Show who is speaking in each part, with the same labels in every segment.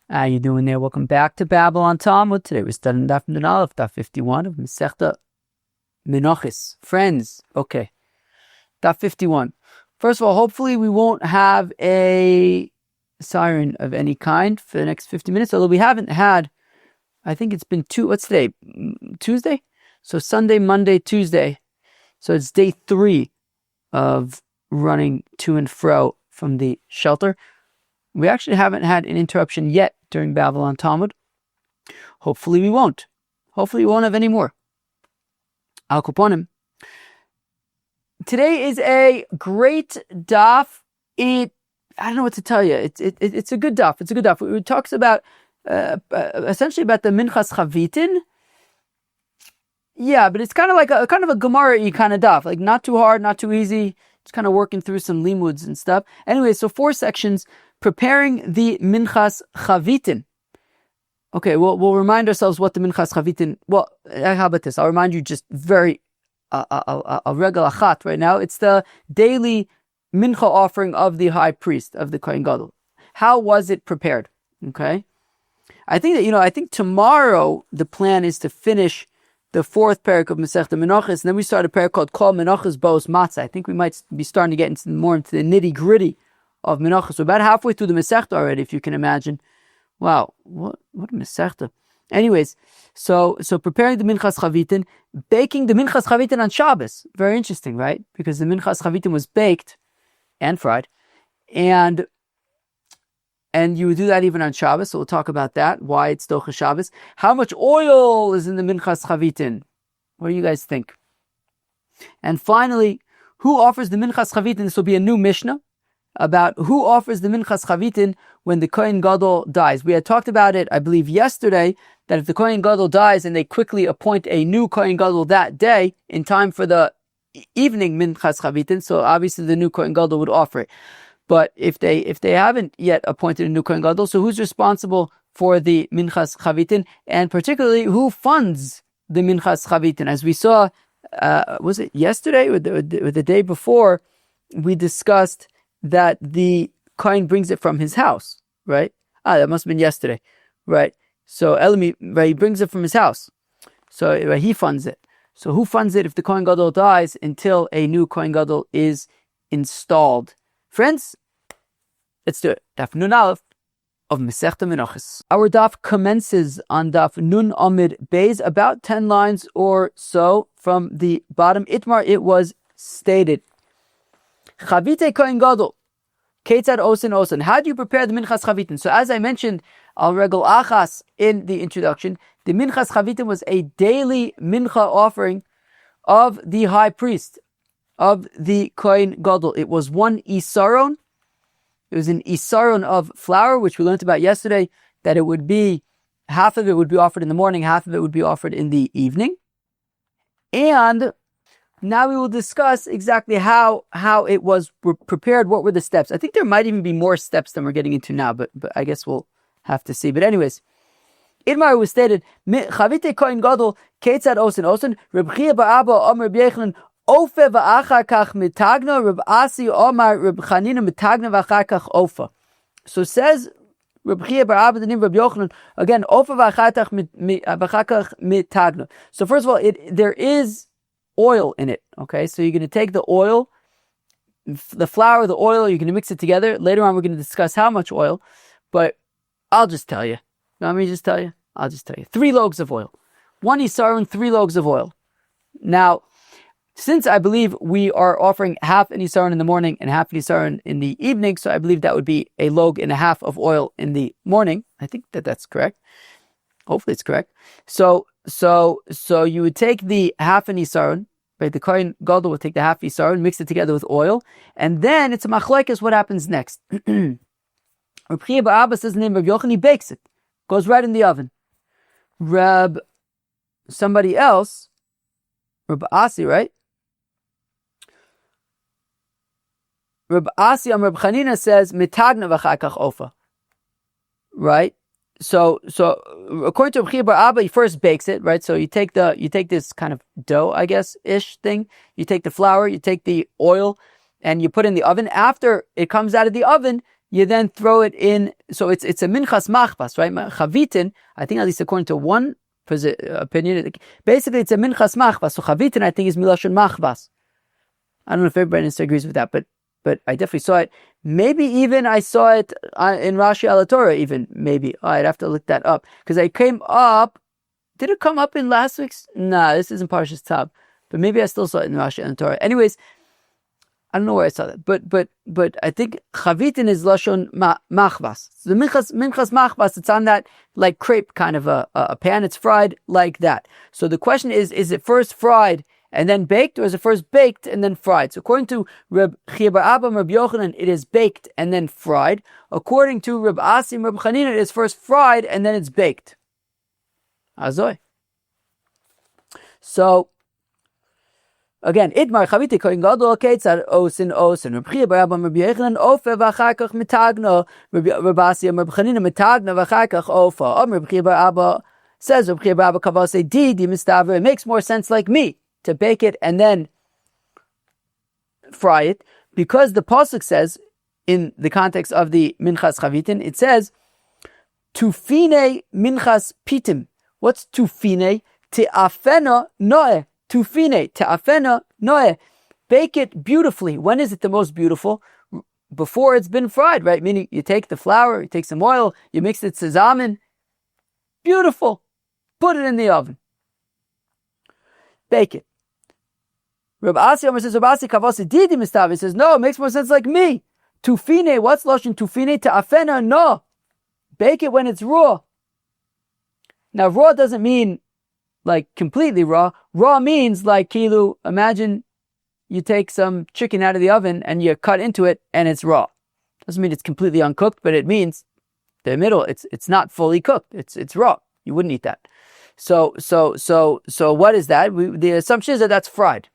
Speaker 1: How you doing there? Welcome back to Babble on Talmud. Today we're studying Daf Yomi Menachos, Daf 51 of Minchas Menachos. Friends, okay. Daf 51. First of all, hopefully we won't have a siren of any kind for the next 50 minutes, although we haven't had, I think it's been what's today? Tuesday? So Sunday, Monday, Tuesday. So it's day 3 of running to and fro from the shelter. We actually haven't had an interruption yet during Babble on Talmud. Hopefully we won't. Hopefully we won't have any more. Al Kuponim. Today is a great daf. I don't know what to tell you. It's a good daf. It's a good daf. It talks about essentially about the Minchas Chavitin. Yeah, but it's kind of like a Gemara-y kind of daf. Like not too hard, not too easy. It's kind of working through some limuds and stuff. Anyway, so 4 sections. Preparing the Minchas Chavitin. Okay, we'll remind ourselves what the Minchas Chavitin. Well, how about this? I'll remind you just very a regel achat right now. It's the daily mincha offering of the high priest of the kohen gadol. How was it prepared? Okay, I think tomorrow the plan is to finish the 4th parak of Masechta Menachos, and then we start a parak called Kol Menachos Bos Matzah. I think we might be starting to get more into the nitty gritty of Menachos. We're about halfway through the Masechta already, if you can imagine. Wow, what a Masechta. Anyways, so preparing the Minchas Chavitin, baking the Minchas Chavitin on Shabbis. Very interesting, right? Because the Minchas Chavitin was baked and fried, and you would do that even on Shabbos. So we'll talk about that. Why it's Docha Shabbos. How much oil is in the Minchas Chavitin? What do you guys think? And finally, who offers the Minchas Chavitin? This will be a new Mishnah about who offers the Minchas Chavitin when the kohen gadol dies. We had talked about it, I believe, yesterday, that if the kohen gadol dies and they quickly appoint a new kohen gadol that day in time for the evening Minchas Chavitin, so obviously the new kohen gadol would offer it. But if they haven't yet appointed a new kohen gadol, so who's responsible for the Minchas Chavitin, and particularly who funds the Minchas Chavitin? As we saw, was it yesterday or the day before, we discussed that the kohen brings it from his house, right? That must have been yesterday, right? So Elami, right, he brings it from his house. So he funds it. So who funds it if the kohen gadol dies until a new kohen gadol is installed? Friends, let's do it. Daf Nun Aleph of Masechta Menachos. Our daf commences on daf Nun Amid Beis, about 10 lines or so from the bottom. Itmar, it was stated, Chavite kohen gadol, Ketzad osin. How do you prepare the Minchas Chavitin? So as I mentioned, al regel achas in the introduction, the Minchas Chavitin was a daily mincha offering of the high priest, of the kohen gadol. It was 1 isaron. It was an isaron of flour, which we learned about yesterday, that it would be, half of it would be offered in the morning, half of it would be offered in the evening. And now we will discuss exactly how it was prepared. What were the steps? I think there might even be more steps than we're getting into now, but I guess we'll have to see. But anyways, Idmar was stated, Chavite kohen gadol ketzad osin. Reb Chia ba'Abba Omer B'Yechlan Ofe v'achar kach mitagna. Reb Asi Omar Reb Chanina mitagna v'achar kach ofa. So says Reb Chia ba'Abba the name Reb Yochanan again. Ofe v'achar kach mitagna. So first of all, there is oil in it, okay? So you're going to take the oil, the flour, the oil, you're going to mix it together. Later on, we're going to discuss how much oil, but I'll just tell you. You want me to just tell you? I'll just tell you. 3 loaves of oil. 1 isaron, 3 loaves of oil. Now, since I believe we are offering half an isaron in the morning and half an isaron in the evening, so I believe that would be a log and a half of oil in the morning. I think that's correct. Hopefully it's correct. So you would take the half an isaron, right? The kohen gadol would take the half isaron, mix it together with oil, and then it's a machlekes what happens next. Reb Chia ba'Abba says the name of Yochanan, he bakes it, goes right in the oven. Somebody else, Reb Asi, right? Reb Asi Reb Chanina says mitagna v'achar kach ofa, right? So according to Reb Chia ba'Abba, he first bakes it, right? So you take this kind of dough, I guess, ish thing. You take the flour, you take the oil, and you put it in the oven. After it comes out of the oven, you then throw it in. So it's a minchas machbas, right? Chavitin, I think at least according to one opinion, basically it's a minchas machbas. So chavitin, I think, is milashon machbas. I don't know if everybody agrees with that, but I definitely saw it. Maybe even I saw it in Rashi al Torah. Even maybe I'd have to look that up because I came up. Did it come up in last week's? Nah, this isn't Parshas Tab, but maybe I still saw it in Rashi al Torah. Anyways, I don't know where I saw that, but I think chavitin is lashon machbas. So the minchas machbas, it's on that like crepe kind of a pan. It's fried like that. So the question is it first fried and then baked, or is it first baked and then fried? So according to Reb Chia bar Abba and Reb Yochanan, it is baked and then fried. According to Reb Asi and Reb Chanina, it is first fried and then it's baked. Azoy. So again, Idmar Chaviti kohen gadol ketzar osin. Reb Chia bar Abba and Reb Yochanan ofa v'achar kach mitagna. Reb Asi and Reb Chanina mitagna v'achar kach ofa. Reb Chia bar Abba says, Reb Chia bar Abba kavase di mistaver. It makes more sense like me to bake it and then fry it, because the pasuk says in the context of the Minchas Chavitin, it says tufine minchas pitim. What's tufine? Te'afena noe. Tufine te'afena noe. Bake it beautifully. When is it the most beautiful? Before it's been fried, right? Meaning you take the flour, you take some oil, you mix it zusammen. Beautiful. Put it in the oven. Bake it. Rabbi Asi says, Rabbi Asi kavasi didi mistav. He says, no, it makes more sense like me. Tufine, what's lashon tufine? Ta'afena, no. Bake it when it's raw. Now, raw doesn't mean like completely raw. Raw means like kilu. Imagine you take some chicken out of the oven and you cut into it and it's raw. Doesn't mean it's completely uncooked, but it means the middle. It's not fully cooked. It's raw. You wouldn't eat that. So what is that? The assumption is that that's fried.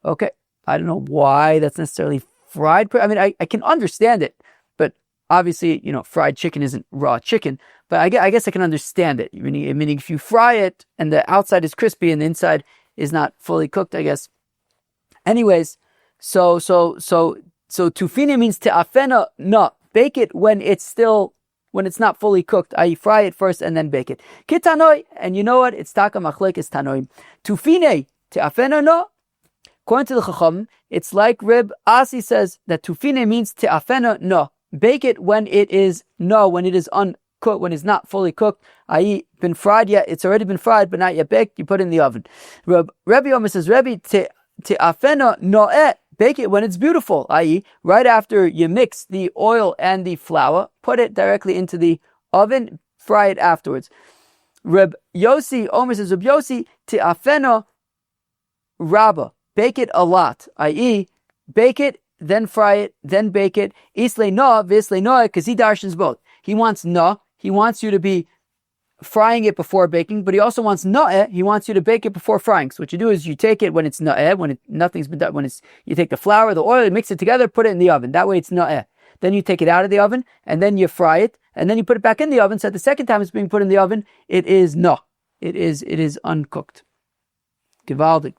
Speaker 1: Okay, I don't know why that's necessarily fried. I mean, I can understand it, but obviously, fried chicken isn't raw chicken. But I guess I can understand it. Meaning, if you fry it and the outside is crispy and the inside is not fully cooked, I guess. Anyways, so tufine means te'afena, no, bake it when it's not fully cooked. I fry it first and then bake it. Kitanoi, and you know what? It's taka machlekes tanoim. Tufine te'afena, no. According to the Chacham, it's like Reb Asi says that tufine means te'afena, no. Bake it when it is uncooked, when it's not fully cooked, i.e. been fried yet. It's already been fried, but not yet baked. You put it in the oven. Rebbe Omer says, Rebbe te'afena no'et. Bake it when it's beautiful, i.e. right after you mix the oil and the flour, put it directly into the oven, fry it afterwards. Reb Yossi Omer says, Reb Yossi te'afena rabba. Bake it a lot, i.e. bake it, then fry it, then bake it. Islay no, vislay no, because he darshans both. He wants no, he wants you to be frying it before baking, but he also wants no'eh, he wants you to bake it before frying. So what you do is you take it when it's no'eh, nothing's been done, you take the flour, the oil, you mix it together, put it in the oven. That way it's no'eh. Then you take it out of the oven, and then you fry it, and then you put it back in the oven, so the second time it's being put in the oven, it is no. It is uncooked. Gewaldig.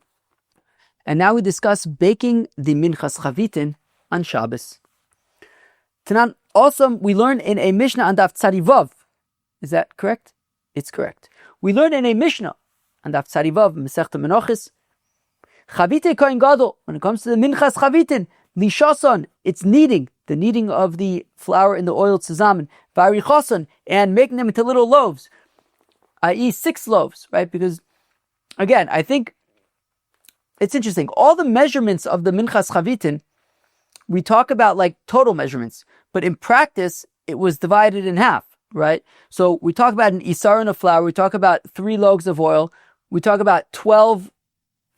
Speaker 1: And now we discuss baking the Minchas Chavitin on Shabbos. Tanan, also, we learn in a Mishnah on Daf Tzadivav. Is that correct? It's correct. We learn in a Mishnah on Daf Tzadivav, Masechta Menachos, Chavite kohen gadol. When it comes to the Minchas Chavitin, lishason, it's kneading, the kneading of the flour and the oil zusammen, varichason, and making them into little loaves, i.e. 6 loaves, right? Because, again, I think it's interesting. All the measurements of the Minchas Chavitin, we talk about like total measurements, but in practice, it was divided in half, right? So we talk about an isaron of flour, we talk about 3 loaves of oil, we talk about 12,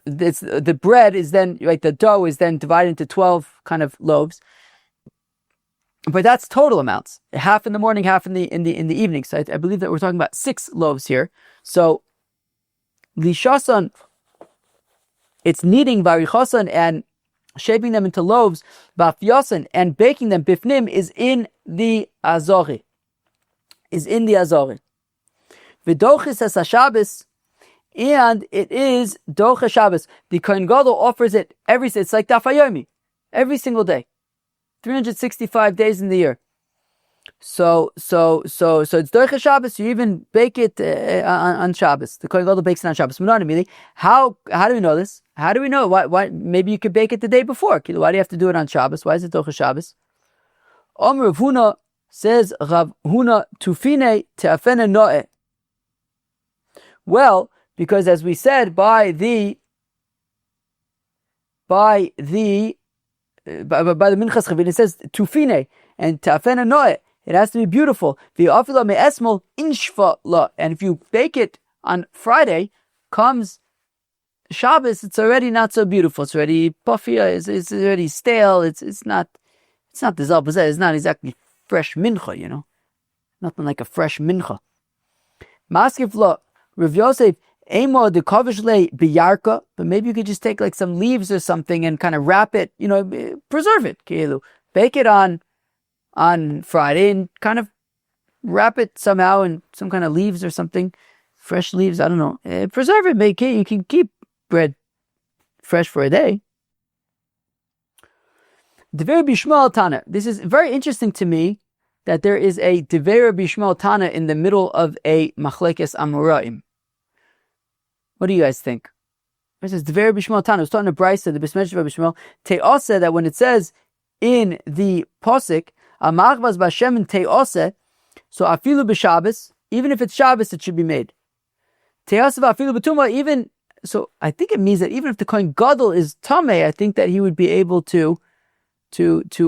Speaker 1: the bread is then, like the dough is then divided into 12 kind of loaves. But that's total amounts. Half in the morning, half in the evening. So I believe that we're talking about 6 loaves here. So lishason, it's kneading varichason and shaping them into loaves, bafyason, and baking them bifnim is in the azori. V'dochis es Shabbos, and it is docha Shabbos. The kohen gadol offers it it's like Daf Yomi, every single day. 365 days in the year. So it's Doicha Shabbos. You even bake it on Shabbos. The kohen gadol bakes it on Shabbos. How do we know this? How do we know? Why? Maybe you could bake it the day before. Why do you have to do it on Shabbos? Why is it Doicha Shabbos? Rav Huna says, Rav Huna tufine te'afene noe. Well, because as we said, by the Minchas Chavitin, it says tufine and te'afene noe. It has to be beautiful. And if you bake it on Friday, comes Shabbos, it's already not so beautiful. It's already puffy. It's already stale. It's not the zalbazeh. It's not exactly fresh mincha. Nothing like a fresh mincha. Maskif lo Rav Yosef emo de kavishle biyarka, but maybe you could just take like some leaves or something and kind of wrap it. Preserve it. Bake it on Friday and kind of wrap it somehow in some kind of leaves or something, fresh leaves, I don't know. Preserve it, make it. You can keep bread fresh for a day. Dever Bishmal Tana. This is very interesting to me that there is a Dever Bishmal Tana in the middle of a Machlekes Amoraim. What do you guys think? It says Dever Bishmal Tana. It's talking to Bryce, the Bismejh of Bishmal. Te'oseh, that when it says in the Posik, Amachvaz Bashem and Te'oseh, so Afilu B'Shabbos, even if it's Shabbos, it should be made. Te'oseh Afilu B'Tumah, even, so I think it means that even if the kohen gadol is Tameh, I think that he would be able to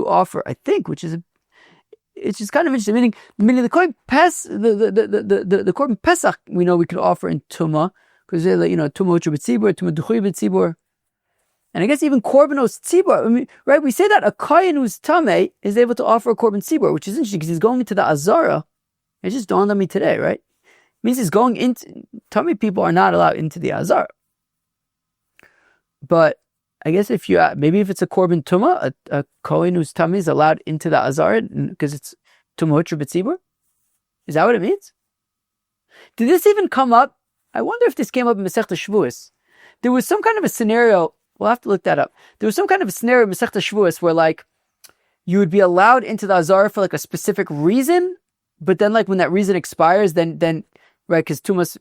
Speaker 1: offer, I think, which is it's just kind of interesting. Meaning the kohen the korban Pesach, we know we could offer in Tumah, because Tumah Utra B'Tzibur, Tumah Duchui B'Tzibur. And I guess even korbanos tzibur, right? We say that a kohen who's tamei is able to offer a korban tzibur, which is interesting because he's going into the azara. It just dawned on me today, right? It means he's going into, tamei people are not allowed into the azara. But I guess maybe if it's a korban tumah, a kohen who's tamei is allowed into the azara because it's tumah utra b'tzibur. Is that what it means? Did this even come up? I wonder if this came up in Masechta Shavuos. There was some kind of a scenario. We'll have to look that up. There was some kind of a scenario in Masechta Shavuos where like you would be allowed into the Azara for like a specific reason, but then like when that reason expires, then right, because Tumas,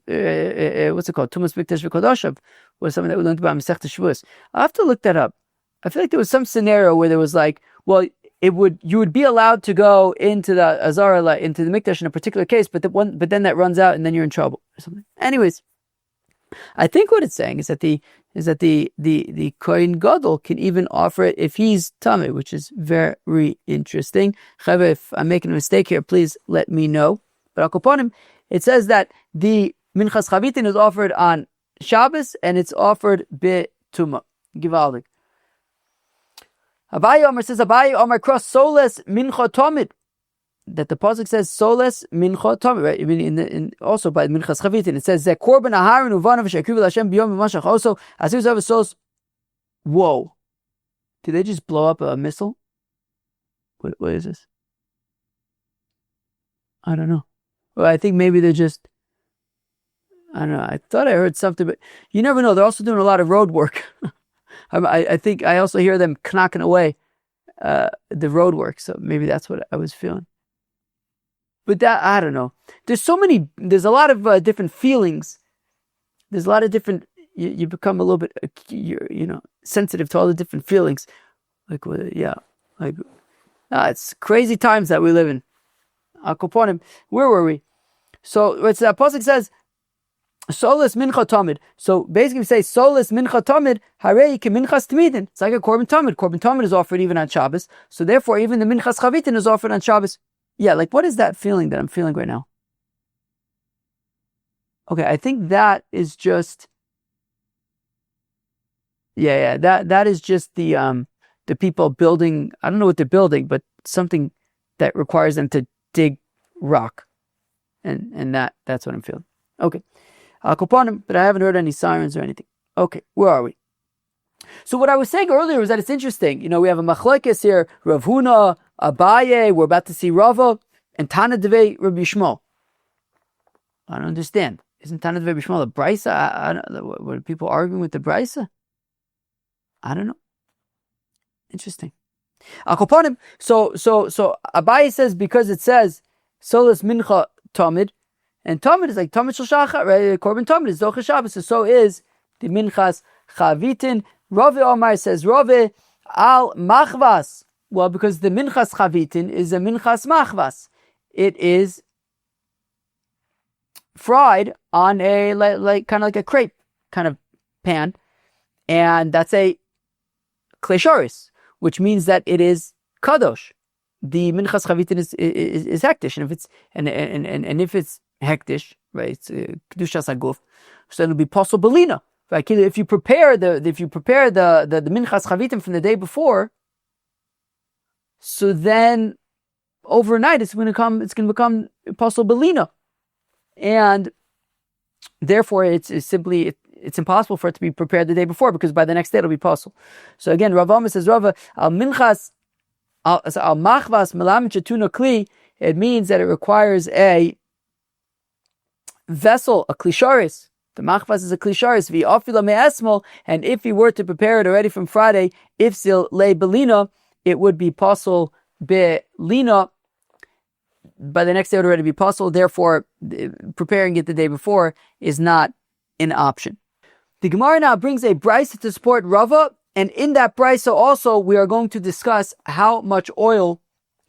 Speaker 1: what's it called? Tumas Mikdash V'Kodoshav was something that we learned about in Masechta Shavuos. I'll have to look that up. I feel like there was some scenario where there was like, well, you would be allowed to go into the Azara, like into the Mikdash in a particular case, but then that runs out and then you're in trouble or something. Anyways, I think what it's saying is that the kohen gadol can even offer it if he's tamei, which is very interesting. Chava, if I'm making a mistake here, please let me know. But Akoponim, it says that the Minchas Chavitin is offered on Shabbos and it's offered b'tumah. Givaldik. Abaye Omer says, Abaye Omer cross soles mincha tomid. That the pasuk says soles mincha tomid, right? I mean, also by Minchas Chavitin, it says that korban aharon uvanav shekriv Hashem biyom v'mashach. Also, as soon as ever soles. Whoa! Did they just blow up a missile? What is this? I don't know. Well, I think maybe they're just. I don't know. I thought I heard something, but you never know. They're also doing a lot of road work. I think I also hear them knocking away the road work, so maybe that's what I was feeling. But that, I don't know. There's a lot of different feelings. There's a lot of different, you become a little bit, sensitive to all the different feelings. It's crazy times that we live in. Akoponim, where were we? So, it's the Apostle says, Solis mincha tamid. So basically we say Solis mincha tamid, harei ke minchas tamidin. It's like a korban tamid. Korban tamid is offered even on Shabbos. So therefore even the Minchas Chavitin is offered on Shabbos. Yeah, like what is that feeling that I'm feeling right now? Okay, I think that is just that is just the people building, I don't know what they're building, but something that requires them to dig rock. And that's what I'm feeling. Okay. But I haven't heard any sirens or anything. Okay, where are we? So what I was saying earlier was that it's interesting. We have a machlekes here, Rav Huna, Abaye, we're about to see Rava, and Tana Devei Rabbi Shmuel. I don't understand. Isn't Tana Devei Rabbi Shmuel a brisa? Were people arguing with the brisa? I don't know. Interesting. Akoponim. So Abaye says because it says Solas Mincha Tamid, and Tamid is like Tamid Shel Shachar, right? Korban Tamid is Zocher Shabbos, so is the Minchas Chavitin. Rave Omar says Rave Al Machvas. Well, because the Minchas Chavitin is a Minchas Machvas. It is fried on a like kind of like a crepe kind of pan, and that's a klesharis, which means that it is kadosh. The minchas chavitin is hektish, and if it's and if it's hektish, right, it's kedushas haguf, so it'll be posel belina. Right, if you prepare the minchas chavitin from the day before, so then overnight it's going to become posel belina. And therefore, it's impossible for it to be prepared the day before, because by the next day it'll be possible. So again, Rav Amma says, Rava al minchas al machvas melam chetuna kli. It means that it requires a vessel, a klisharis. The machvas is a klisharis. V'afila me'esmol, and if he were to prepare it already from Friday, ifsil le belina, it would be possible belina. By the next day it would already be possible. Therefore, preparing it the day before is not an option. The Gemara now brings a brisa to support Rava, and in that brisa also we are going to discuss how much oil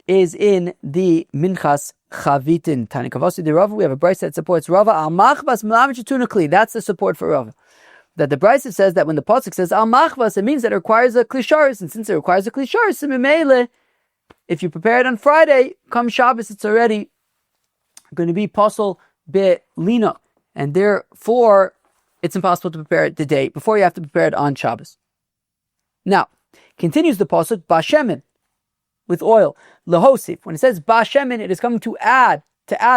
Speaker 1: is in the Minchas Chavitin. Tanikavasi de Rava, we have a brisa that supports Rava. Al machvas melam chetuna kli. That's the support for Rava. That the brisa says that when the pasuk says al machvas, it means that it requires a klisharis, and since it requires a klisharis, mimele, if you prepare it on Friday, come Shabbos, it's already going to be posel belina, and therefore it's impossible to prepare it the day before. You have to prepare it on Shabbos. Now, continues the pasuk bashemin, with oil. Lehosif, when it says bashemin, it is coming to add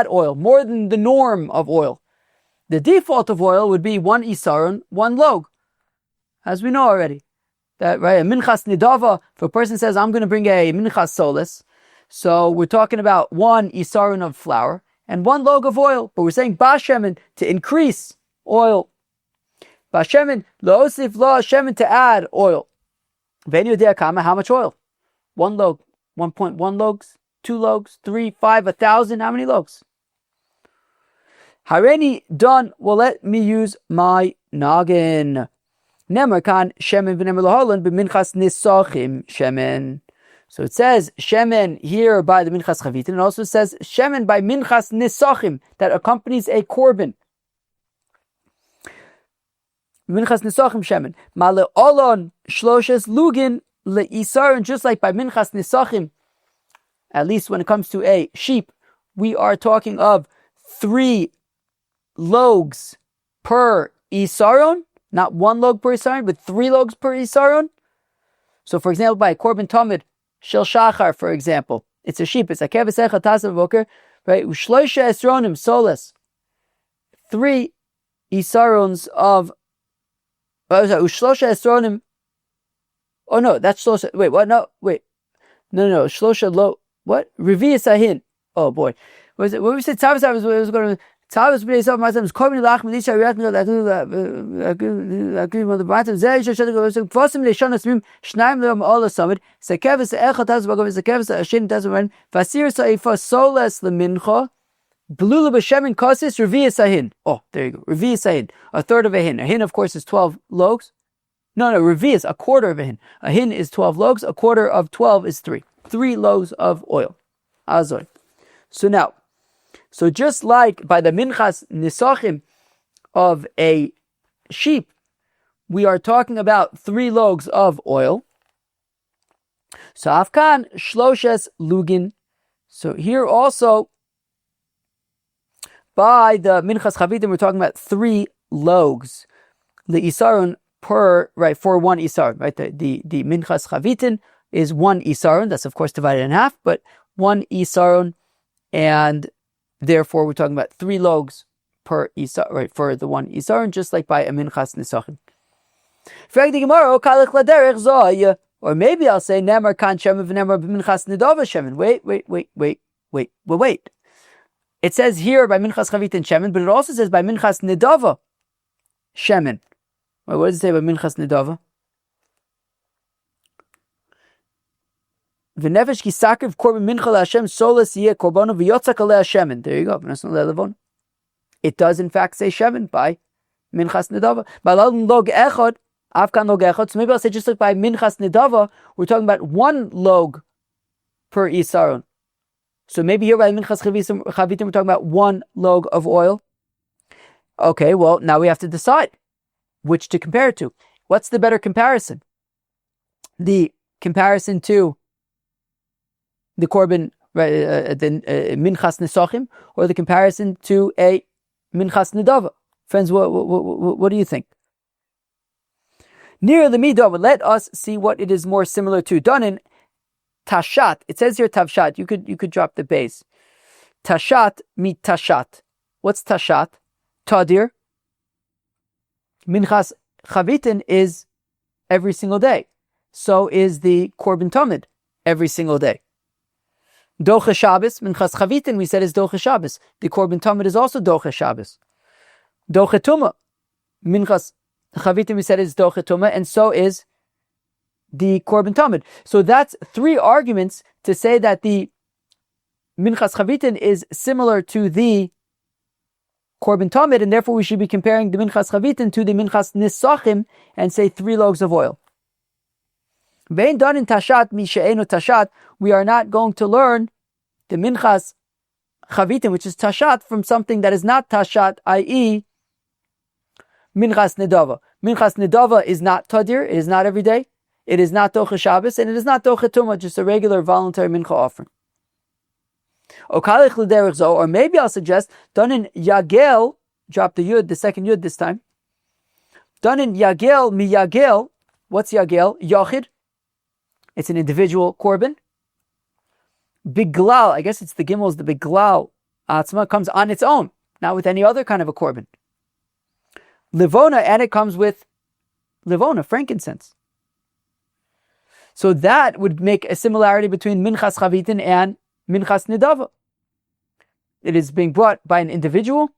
Speaker 1: oil, more than the norm of oil. The default of oil would be 1 isaron, 1 log, as we know already. That, right, a minchas nidava, if a person says, I'm going to bring a minchas solis, so we're talking about 1 isaron of flour and 1 log of oil, but we're saying bashemin to increase oil. Bashemin, loosif la shemin, to add oil. Venu de'akama, how much oil? 1 log, 1.1 logs, 2 logs, 3, 5, 1,000, how many logs? Hareni done, well, let me use my noggin. Nemar kan shemen v'nemar laholan b'minchas nisachim shemen. So it says shemen here by the minchas chavitin, and also says shemen by minchas nisachim, that accompanies a korban. Minchas nisachim shemen. Male olon shloshes lugin le'isaron, just like by minchas nisachim, at least when it comes to a sheep, we are talking of 3 logs per isaron. Not 1 log per isaron, but 3 logs per isaron. So, for example, by a korban tamid shel shachar, for example, it's a sheep. It's a keves echad tasav boker, right? Ushloisha esronim solas, 3 isarons of. Ushlosha esronim. Oh no, that's shlosha. Wait, what? No, wait, no. Shlosha lo. What? Revi ahin. Oh boy, what was it? When we said Tavis, I was going to. Tavis b'nei Yisrael myself is korban lach milisha riyat agrim on the bottom. Zeh yisha shaduk kvosim leishon asmim shnayim leom all asamid. Sekeves echad taz b'gov sekeves ashin taz b'ren vasir sa'ifa soles lemincha blula b'shemin kosis revi'is ahin. Oh, there you go. Revi'is ahin, a third of a hin. A hin, of course, is 12 logs. No, revi'is, a quarter of a hin. A hin is 12 logs. A quarter of 12 is 3. 3 logs of oil. Azoy. So now. So just like by the minchas nisachim of a sheep, we are talking about 3 logs of oil. So afkan shloshes lugin. So here also, by the minchas chavitim, we're talking about 3 logs. The isaron per, right, for 1 isaron, right? The minchas chavitin is 1 isaron. That's of course divided in half, but 1 isaron, and therefore, we're talking about 3 logs per isar, right, for the 1 isaron, just like by a minchas nisachim. Or maybe I'll say nemar kan shemen v'nemar b'minchas nidava shemen. Wait. It says here by minchas chavitin shemen, but it also says by minchas nidava shemen. What does it say by minchas nidava? V'nefesh ki sakriv korban mincha leHashem solas yeh korbano v'yotzak aleh shemen. There you go. It does in fact say shemen by minchas nedava. Balal log echad, afkan log echad. So maybe I'll say just like by minchas nedava, we're talking about one log per isaron. So maybe here by minchas chavitim we're talking about one log of oil. Okay, well now we have to decide which to compare it to. What's the better comparison? The comparison to the korban, the minchas nesachim, or the comparison to a minchas nedava? Friends, what do you think? Near the midah, let us see what it is more similar to. Done in tashat. It says here tavshat. You could drop the base. Tashat mi tashat. What's tashat? Tadir. Minchas chavitin is every single day. So is the korban tamid every single day. Doche Shabbos, minchas chavitin, we said is doche Shabbos. The korban tamid is also doche Shabbos. Doche tuma, minchas chavitin, we said is doche tuma, and so is the korban tamid. So that's three arguments to say that the minchas chavitin is similar to the korban tamid, and therefore we should be comparing the minchas chavitin to the minchas nisachim and say 3 loaves of oil. Vein done in tashat mi she'enu tashat. We are not going to learn the minchas chavitin, which is tashat, from something that is not tashat, i.e. minchas nedava. Minchas nedava is not tadir, it is not every day, it is not doche Shabbos, and it is not doche tumah, just a regular voluntary mincha offering. Or maybe I'll suggest, done in yagel, drop the yud, the second yud this time. Done in yagel mi yagel. What's yagel? Yachid. It's an individual korban. Biglal, I guess it's the gimel, the biglal atzma, comes on its own, not with any other kind of a korban. Livona, and it comes with livona, frankincense. So that would make a similarity between minchas chavitin and minchas nedava. It is being brought by an individual.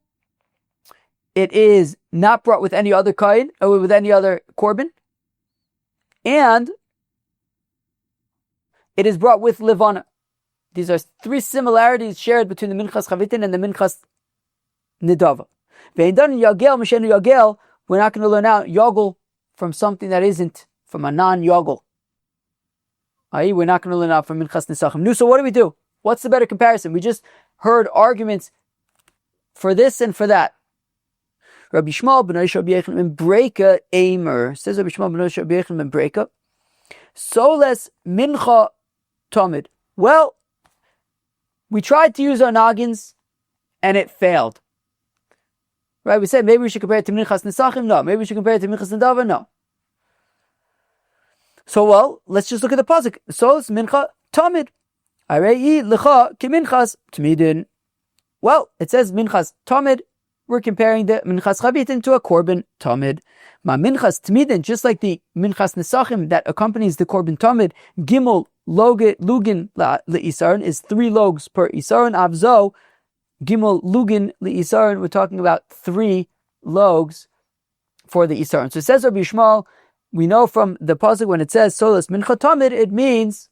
Speaker 1: It is not brought with any other kohen or with any other korban. And it is brought with levana. These are 3 similarities shared between the minchas chavitin and the minchas nedava. We're not going to learn out yogel from something that isn't, from a non-yogel. We're not going to learn out from minchas nesachim. So what do? What's the better comparison? We just heard arguments for this and for that. Rabbi Shmuel ben Rabbi Yechon ben Breka Eimer, says Rabbi Shmuel ben Rabbi Yechon ben Breka, soles mincha tamid. Well, we tried to use our noggins and it failed. Right? We said maybe we should compare it to minchas nesachim. No. Maybe we should compare it to minchas nedava. No. So well, let's just look at the pasuk. Soles mincha tamid. Arei lecha ki minchas tamidin. Well, it says minchas tamid. We're comparing the minchas chavitin to a korban tamid. Ma minchas tamidin, just like the minchas nesachim that accompanies the korban tamid, gimel lugin le'isaron is 3 logs per isaron. Avzo gimel lugin le'isaron. We're talking about 3 logs for the isaron. So it says Rabbi Shmuel, we know from the pasuk when it says solas mincha tamid, it means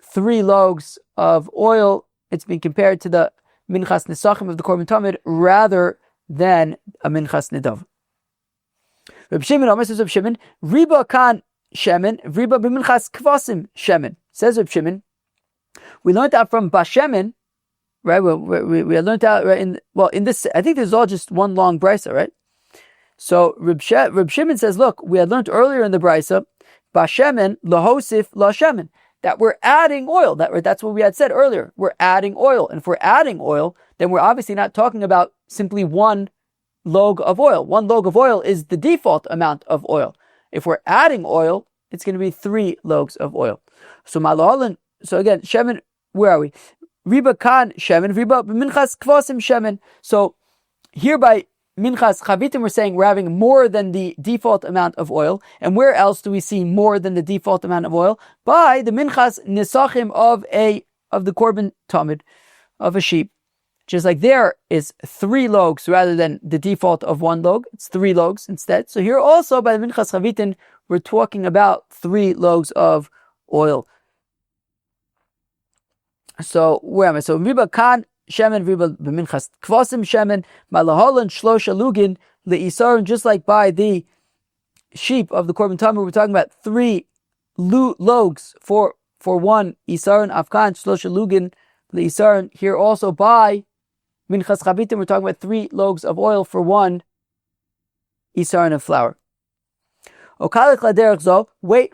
Speaker 1: 3 logs of oil. It's being compared to the minchas nesachim of the korban tamid rather than a minchas nedav. Reb Shimon, Omer says Reb Shimon, riba kan shemen, riba b'minchas kvasim shemen. Says Reb Shimon, we learned that from Bashemen, right? We learned that right in this. I think this is all just one long brisa, right? So Reb Shimon says, look, we had learned earlier in the brisa, Bashemen lahosif lashemen, that we're adding oil. That's what we had said earlier. We're adding oil. And if we're adding oil, then we're obviously not talking about simply 1 log of oil. 1 log of oil is the default amount of oil. If we're adding oil, it's going to be 3 logs of oil. So again, shemen, where are we? Riba kan shemen, riba minchas kvasim shemen. So here by minchas chavitim, we're saying we're having more than the default amount of oil. And where else do we see more than the default amount of oil? By the minchas nesachim of the korban tamid, of a sheep. Just like there is 3 logs rather than the default of 1 log. It's 3 logs instead. So here also by the minchas chavitin, we're talking about 3 logs of oil. So where am I? So riba kan shemen riba b'minchas kvasim shemen malaholan shlosha lugin le'isaron. Just like by the sheep of the korban tamid, we're talking about 3 logs for one isaron afkan shlosha lugin le'isaron. Here also by minchas chavitin, we're talking about 3 logs of oil for 1 isaron of flour. Okalik laderech zo. Wait.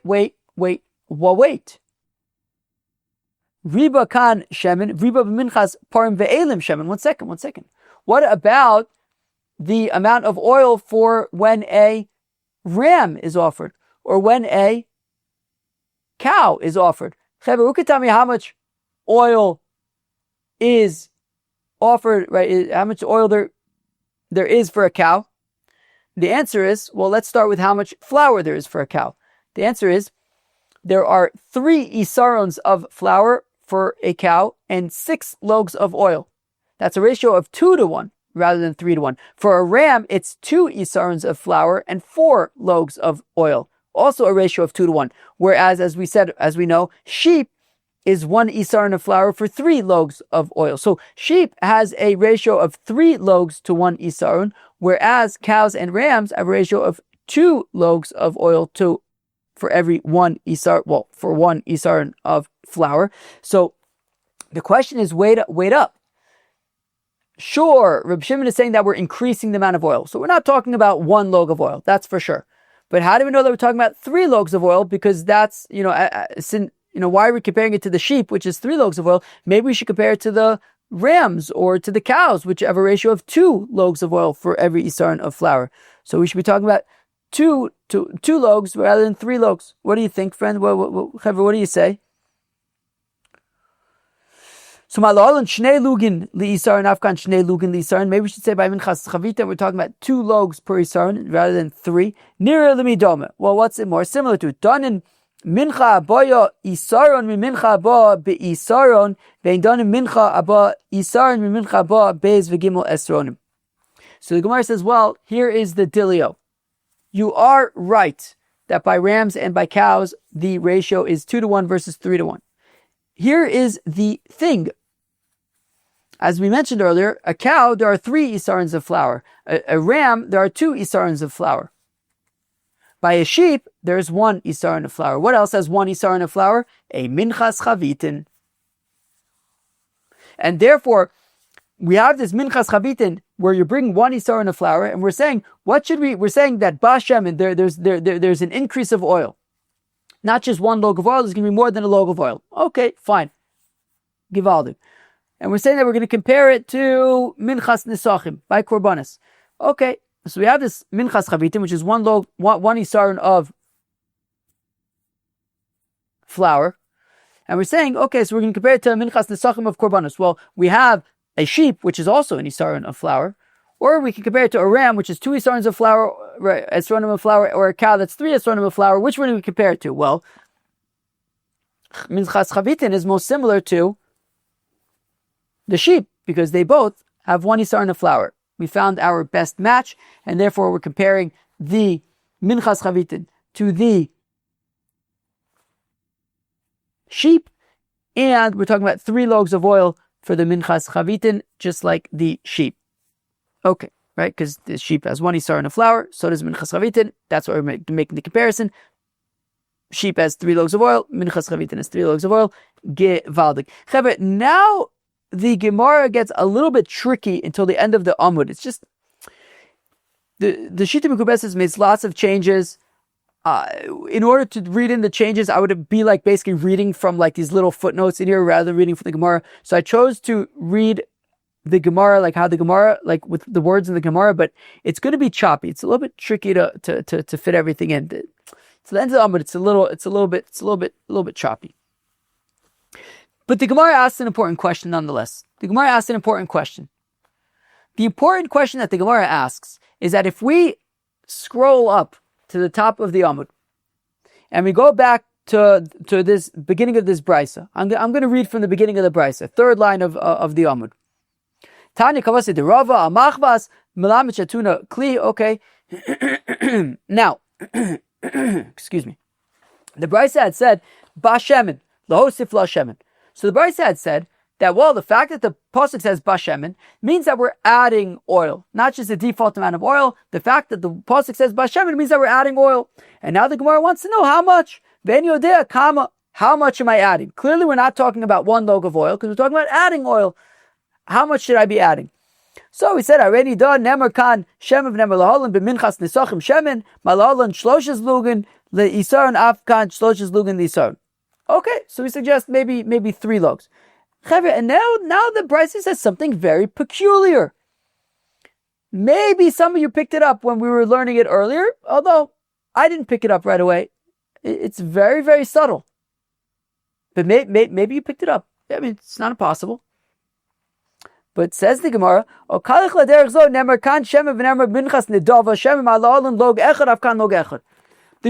Speaker 1: Riba kan shemen, riba b'minchas parim ve'elim shemen. One second. What about the amount of oil for when a ram is offered, or when a cow is offered? Chaver, who can tell me how much oil is offered, right? How much oil there is for a cow? The answer is, well, let's start with how much flour there is for a cow. The answer is, there are 3 isarons of flour for a cow and 6 logs of oil. That's a ratio of 2 to 1 rather than 3 to 1. For a ram, it's 2 isarons of flour and 4 logs of oil. Also a ratio of 2 to 1. Whereas, as we know, sheep is 1 isaron of flour for 3 logs of oil. So sheep has a ratio of 3 logs to 1 isaron, whereas cows and rams have a ratio of 2 logs of oil for every 1 isar, for 1 isaron of flour. So the question is, wait up. Sure, Reb Shimon is saying that we're increasing the amount of oil. So we're not talking about 1 log of oil, that's for sure. But how do we know that we're talking about 3 logs of oil? Because that's, why are we comparing it to the sheep, which is 3 logs of oil? Maybe we should compare it to the rams or to the cows, which have a ratio of 2 logs of oil for every isaron of flour. So we should be talking about 2 logs rather than 3 logs. What do you think, friend? What do you say? So malal and shnei lugin liisaron afkan shnei lugin liisaron. Maybe we should say by minchas chavitin we're talking about 2 logs per isaron rather than 3. Nira lemidome. Well, what's it more similar to? Donin mincha aboya isaron mi mincha abo beisaron vein donin mincha abo isaron mi mincha abo beis v'gimel esronim. So the Gemara says, well, here is the dilio. You are right that by rams and by cows the ratio is 2 to 1 versus 3 to 1. Here is the thing. As we mentioned earlier, a cow, there are 3 isarons of flour. A ram, there are 2 isarons of flour. By a sheep, there's 1 isaron of flour. What else has 1 isaron of flour? A minchas chavitin. And therefore, we have this minchas chavitin where you're bringing 1 isaron of flour, and we're saying, we're saying that bashem, there's an increase of oil. Not just 1 log of oil, there's going to be more than a log of oil. Okay, fine. Givaldi. And we're saying that we're going to compare it to minchas nisachim by korbanos. Okay, so we have this minchas chavitim, which is 1 isaron of flour. And we're saying, okay, so we're going to compare it to minchas nisachim of korbanos. Well, we have a sheep, which is also an isaron of flour. Or we can compare it to a ram, which is 2 isarons of flour, or a cow that's 3 isarons of flour. Which one do we compare it to? Well, minchas chavitin is most similar to the sheep, because they both have 1 isaron of flour. We found our best match, and therefore we're comparing the minchas chavitin to the sheep, and we're talking about 3 logs of oil for the minchas chavitin, just like the sheep. Okay, right? Because the sheep has 1 isaron of flour, so does minchas chavitin. That's why we're making the comparison. Sheep has 3 logs of oil, minchas chavitin has 3 logs of oil. Gevaldik. Now the Gemara gets a little bit tricky until the end of the Amud. It's just the Shita Mekubeses makes lots of changes. In order to read in the changes, I would be like basically reading from like these little footnotes in here rather than reading from the Gemara. So I chose to read the Gemara, like how the Gemara, like with the words in the Gemara, but it's going to be choppy. It's a little bit tricky to fit everything in. To the end of the Amud, it's a little bit choppy. But the Gemara asks an important question nonetheless. The Gemara asks an important question. The important question that the Gemara asks is that if we scroll up to the top of the Amud and we go back to this beginning of this brisa, I'm going to read from the beginning of the brisa, 3rd line of the Amud. Tanya kavasi de Rava amachvas melamed shatuna kli. Okay, now, excuse me. The brisa had said bashemen lahosif la shemen. So the brisa had said that, well, the fact that the pasuk says bashemen means that we're adding oil, not just the default amount of oil. The fact that the pasuk says bashemen means that we're adding oil. And now the Gemara wants to know how much. Ben yodea kama. How much am I adding? Clearly, we're not talking about one log of oil because we're talking about adding oil. How much should I be adding? So we said already done. Nemer kan shem of nemer laholan b'minchas nisachim shemen malaholan shloshes lugen le'isaron afkan shloshes lugen le'isaron. Okay, so we suggest maybe 3 logs. And now the Brisa says something very peculiar. Maybe some of you picked it up when we were learning it earlier, although I didn't pick it up right away. It's very, very subtle. But maybe you picked it up. I mean, it's not impossible. But says the Gemara, the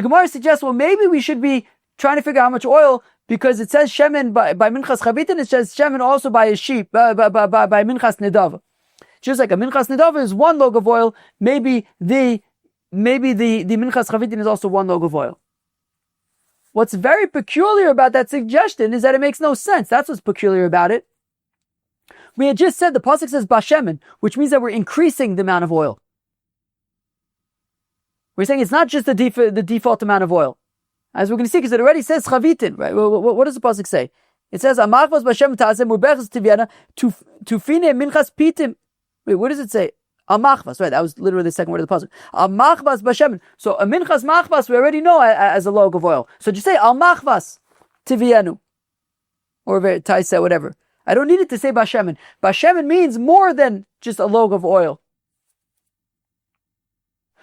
Speaker 1: Gemara suggests, well, maybe we should be trying to figure out how much oil, because it says shemen by Minchas Chavitin, it says shemen also by a sheep, by Minchas Nedava. Just like a Minchas Nedava is 1 log of oil, maybe the Minchas Chavitin is also 1 log of oil. What's very peculiar about that suggestion is that it makes no sense. That's what's peculiar about it. We had just said the pasuk says bashemen, which means that we're increasing the amount of oil. We're saying it's not just the default amount of oil. As we're going to see, because it already says chavitin, right? What does the pasuk say? It says amachvas bashem tazem uberchas tiviana tufine minchas pitim. Wait, what does it say? Amachvas, right? That was literally the second word of the pasuk. Amachvas bashem. So a minchas machvas we already know as a log of oil. So just say amachvas tivianu, or taisa, whatever. I don't need it to say bashemen. Bashemen means more than just a log of oil.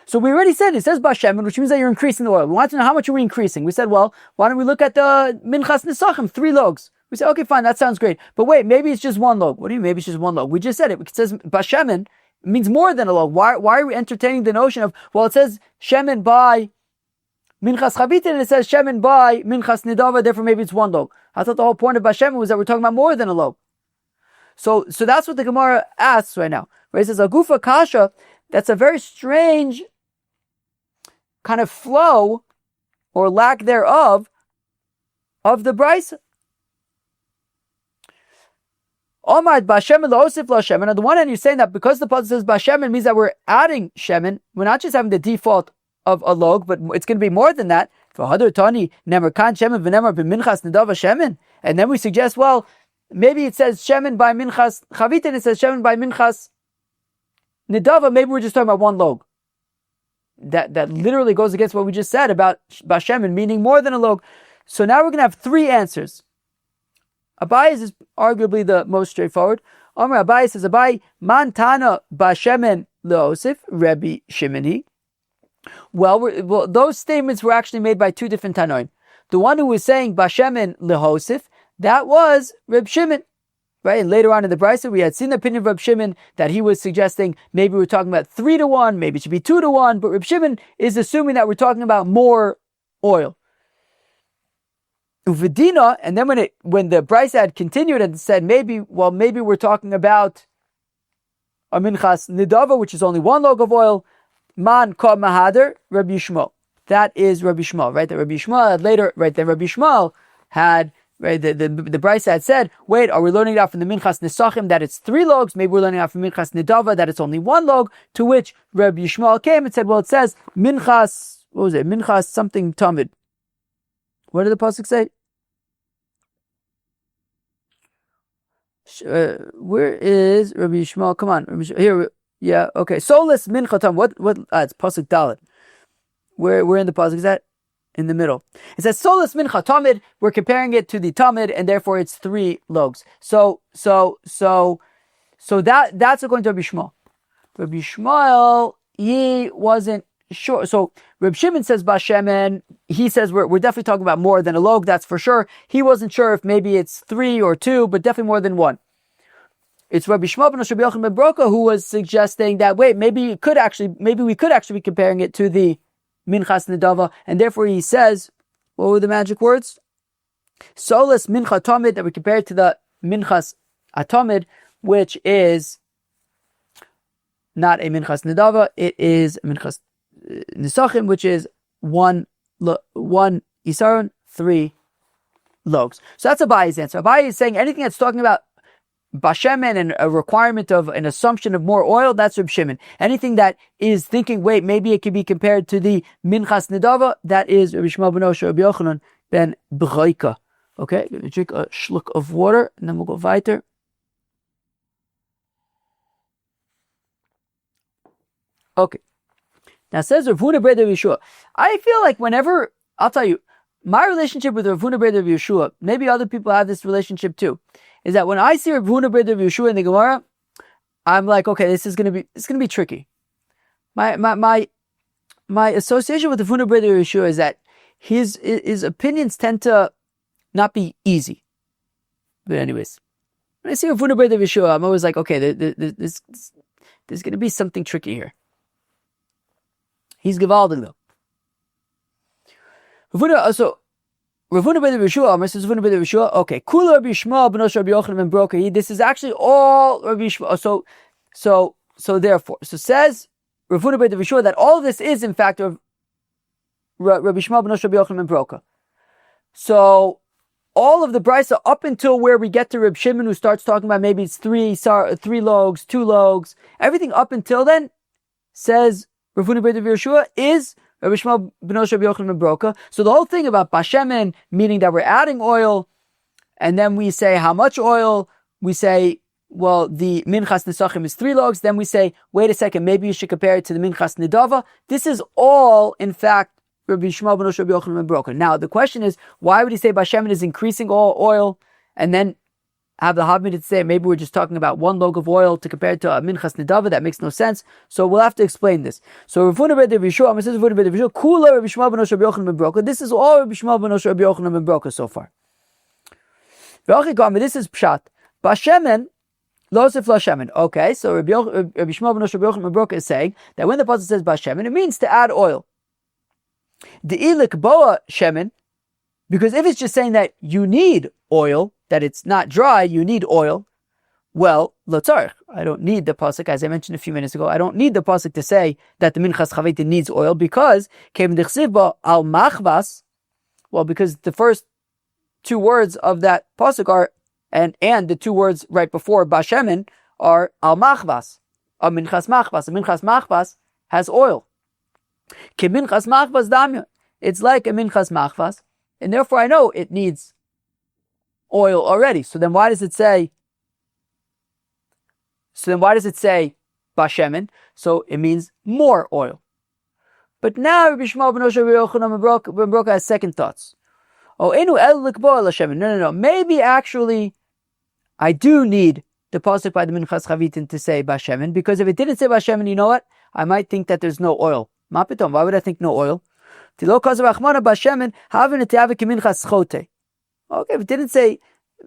Speaker 1: So we already said it says bashemen, which means that you're increasing the oil. We want to know how much are we increasing. We said, well, why don't we look at the minchas nisachim, 3 logs. We said, okay, fine, that sounds great. But wait, maybe it's just 1 log. What do you mean maybe it's just 1 log? We just said it. It says bashemen means more than a log. Why are we entertaining the notion of, well, it says shemen by minchas chavitin and it says shemen by minchas nidava, therefore maybe it's 1 log. I thought the whole point of bashemen was that we're talking about more than a log. So that's what the Gemara asks right now. Where it says agufa kasha, that's a very strange kind of flow or lack thereof of the Brisa. Omad bashemen laosif la shemen. On the one hand, you're saying that because the pasuk says bashemen means that we're adding shemen. We're not just having the default of a log, but it's going to be more than that. For hadar tani nemer kan shemen v'nemer b'minchas nidava shemen. And then we suggest, well, maybe it says shemen by minchas chavitin, it says shemen by minchas nidava. Maybe we're just talking about 1 log. That literally goes against what we just said about bashemen meaning more than a log. So now we're going to have 3 answers. Abai is arguably the most straightforward. Amar Abai says, Abai man tana bashemen leosif Rabbi Shimoni. Well, those statements were actually made by 2 different Tanoim. The one who was saying bashemen lehosif, that was Reb Shimon, right? And later on in the Brisa, we had seen the opinion of Reb Shimon that he was suggesting maybe we're talking about 3 to 1, maybe it should be 2 to 1, but Reb Shimon is assuming that we're talking about more oil. Uvedina, and then when the Brisa had continued and said maybe we're talking about a minchas nidava, which is only 1 log of oil, man ka mahader Rabbi Yishmael. That is Rabbi Yishmael, right? That Rabbi Yishmael had later, right? Then Rabbi Yishmael had, right? The Brisa had said, wait, are we learning it out from the minchas nisachim that it's 3 logs? Maybe we're learning it out from minchas nidava that it's only 1 log. To which Rabbi Yishmael came and said, well, it says minchas, what was it? Minchas something tamid. What did the pasuk say? Where is Rabbi Yishmael? Come on, here. Yeah, okay. Solus mincha tam. What? It's pasuk dalet. Where in the pasuk is that? In the middle. It says solus mincha tamid. We're comparing it to the tamid, and therefore it's 3 logs. So that's according to Rabbi Yishmael. Rabbi Yishmael, he wasn't sure. So Reb Shimon says bashemen. He says we're definitely talking about more than a log. That's for sure. He wasn't sure if maybe it's 3 or 2, but definitely more than 1. It's Rabbi Shmuel ben Rabbi Yochanan ben Broka who was suggesting that maybe we could actually be comparing it to the minchas nedava, and therefore he says, what were the magic words? Solus mincha tamid, that we compare it to the minchas atamid, which is not a minchas nedava, it is minchas nisachim, which is 1 isaron, 3 logs. So that's Abayi's answer. Abayi is saying anything that's talking about bashemen and a requirement of an assumption of more oil, that's Reb Shimon. Anything that is thinking, wait, maybe it could be compared to the Minchas Nedava, that is Rabbi Shmuel ben Osher, Rabbi Yochanan ben B'choika. Okay, going to drink a shluck of water, and then we'll go weiter. Okay. Now says Rav Huna bar Yeshua. I feel like whenever, I'll tell you, my relationship with Rav Huna bar Yeshua, maybe other people have this relationship too, is that when I see Rav Huna bar Yeshua in the Gemara, I'm like, okay, it's gonna be tricky. My association with Rav Huna bar Yeshua is that his opinions tend to not be easy. But anyways, when I see Rav Huna bar Yeshua, I'm always like, okay, there's gonna be something tricky here. He's gewaldig though. So Rav Huna bar Yeshua, says Rav Huna bar Yeshua. Okay, Kula Rabbi Shmuel ben Osher Rabbi Yochanan ben Broka. This is actually all Rabbi Shmuel. So therefore, says Rav Huna bar Yeshua that all of this is in fact of Rabbi Shmuel ben Osher Rabbi Yochanan ben Broka. So all of the brisa up until where we get to Reb Shimon, who starts talking about maybe it's three logs, 2 logs, everything up until then says Rav Huna bar Yeshua is Rabbi Shmuel ben Osher Rabbi Yochanan ben Broka. So the whole thing about bashemen, meaning that we're adding oil, and then we say how much oil, we say, well, the Minchas Nesachim is 3 logs, then we say, wait a second, maybe you should compare it to the Minchas Nedava. This is all, in fact, Rabbi Shmuel ben Osher Rabbi Yochanan ben Broka. Now, the question is, why would he say bashemen is increasing all oil, and then have the Havmid to say maybe we're just talking about 1 log of oil to compare it to a Minchas Nedava? That makes no sense. So we'll have to explain this. So Rav Huna bar Yeshua, says Rav Huna bar Yeshua, Kula Rabbi Shmuel ben Osher Rabbi Yochanan ben Broka. This is all Rabbi Shmuel ben Osher Rabbi Yochanan ben Broka so far. This is pshat. Bashemen, losif lashemen. Okay, so Rabbi Shmuel ben Osher Rabbi Yochanan ben Broka is saying that when the pasuk says bashemen, it means to add oil. De'ilik boa shemen, because if it's just saying that you need oil, that it's not dry, you need oil, well, lotzarich. I don't need the pasuk, as I mentioned a few minutes ago, I don't need the pasuk to say that the Minchas Chavitin needs oil, because kem dichsiv al machvas, well, because the first 2 words of that pasuk are, and the 2 words right before bashemen are al machvas, a Minchas machvas. A Minchas machvas has oil. Ke Minchas machvas damya. It's like a Minchas machvas, and therefore I know it needs oil already. So then why does it say bashemen? So it means more oil. But now Rabbi Shmuel ben Osher Rabbi Yochanan ben Broka has second thoughts. No. Maybe actually I do need the pasuk by the Minchas Chavitin to say bashemen, because if it didn't say bashemen, you know what? I might think that there's no oil. Mapitom, why would I think no oil? Okay, if it didn't say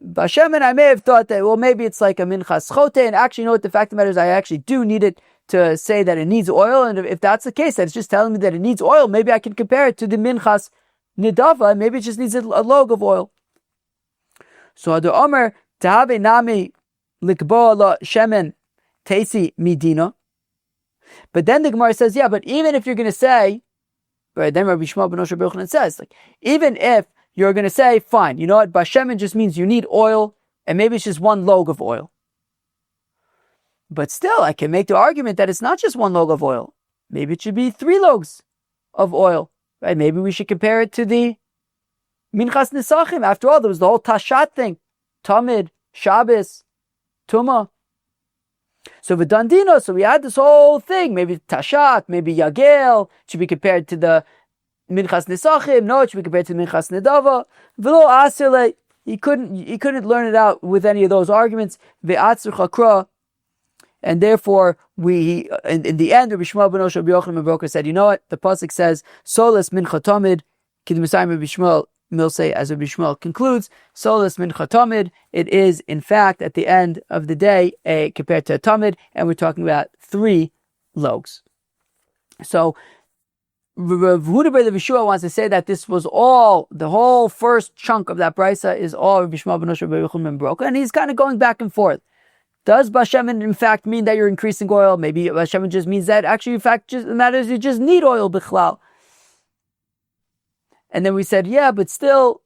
Speaker 1: bashemen, I may have thought that, well, maybe it's like a minchas chote, and actually, you know what, the fact of the matter is I actually do need it to say that it needs oil, and if that's the case, that it's just telling me that it needs oil, maybe I can compare it to the minchas nidava, and maybe it just needs a log of oil. So, the Omer, tahave nami likbo la shemen tesi midina. But then the Gemara says, yeah, but even if you're going to say, right, then Rabbi Shmuel ben Osher Rabbi Yochanan says, like, even if you're going to say, fine, you know what, bashemen just means you need oil, and maybe it's just 1 log of oil. But still, I can make the argument that it's not just 1 log of oil. Maybe it should be 3 logs of oil, right? Maybe we should compare it to the Minchas Nesachim. After all, there was the whole Tashat thing. Talmud, Shabbis, Tumah. So v'dandino, so we had this whole thing, maybe Tashat, maybe Yagel, should be compared to the Minchas Nesachim, no, it should be compared to the Minchas Nedava. V'lo asile, he couldn't learn it out with any of those arguments. Ve'atzur chakra, and therefore in the end, Rabbi Shmuel ben Osher Rabbi Yochanan ben Broka said, you know what, the pasuk says, Solas mincha tamid, k'd'misayim Rabbi Shmuel Milsei, as Rabbi Shmuel concludes, Solas mincha tamid, it is in fact at the end of the day compared to a tamid, and we're talking about 3 logs. So Rav Huna bar Yeshua wants to say that this was all, the whole first chunk of that brisa is all Rabbi Shmuel ben Osher Rabbi Yochanan ben Broka, and he's kind of going back and forth. Does bashemen in fact mean that you're increasing oil? Maybe bashemen just means that actually in fact just matters you just need oil bichlal. And then we said, yeah, but still,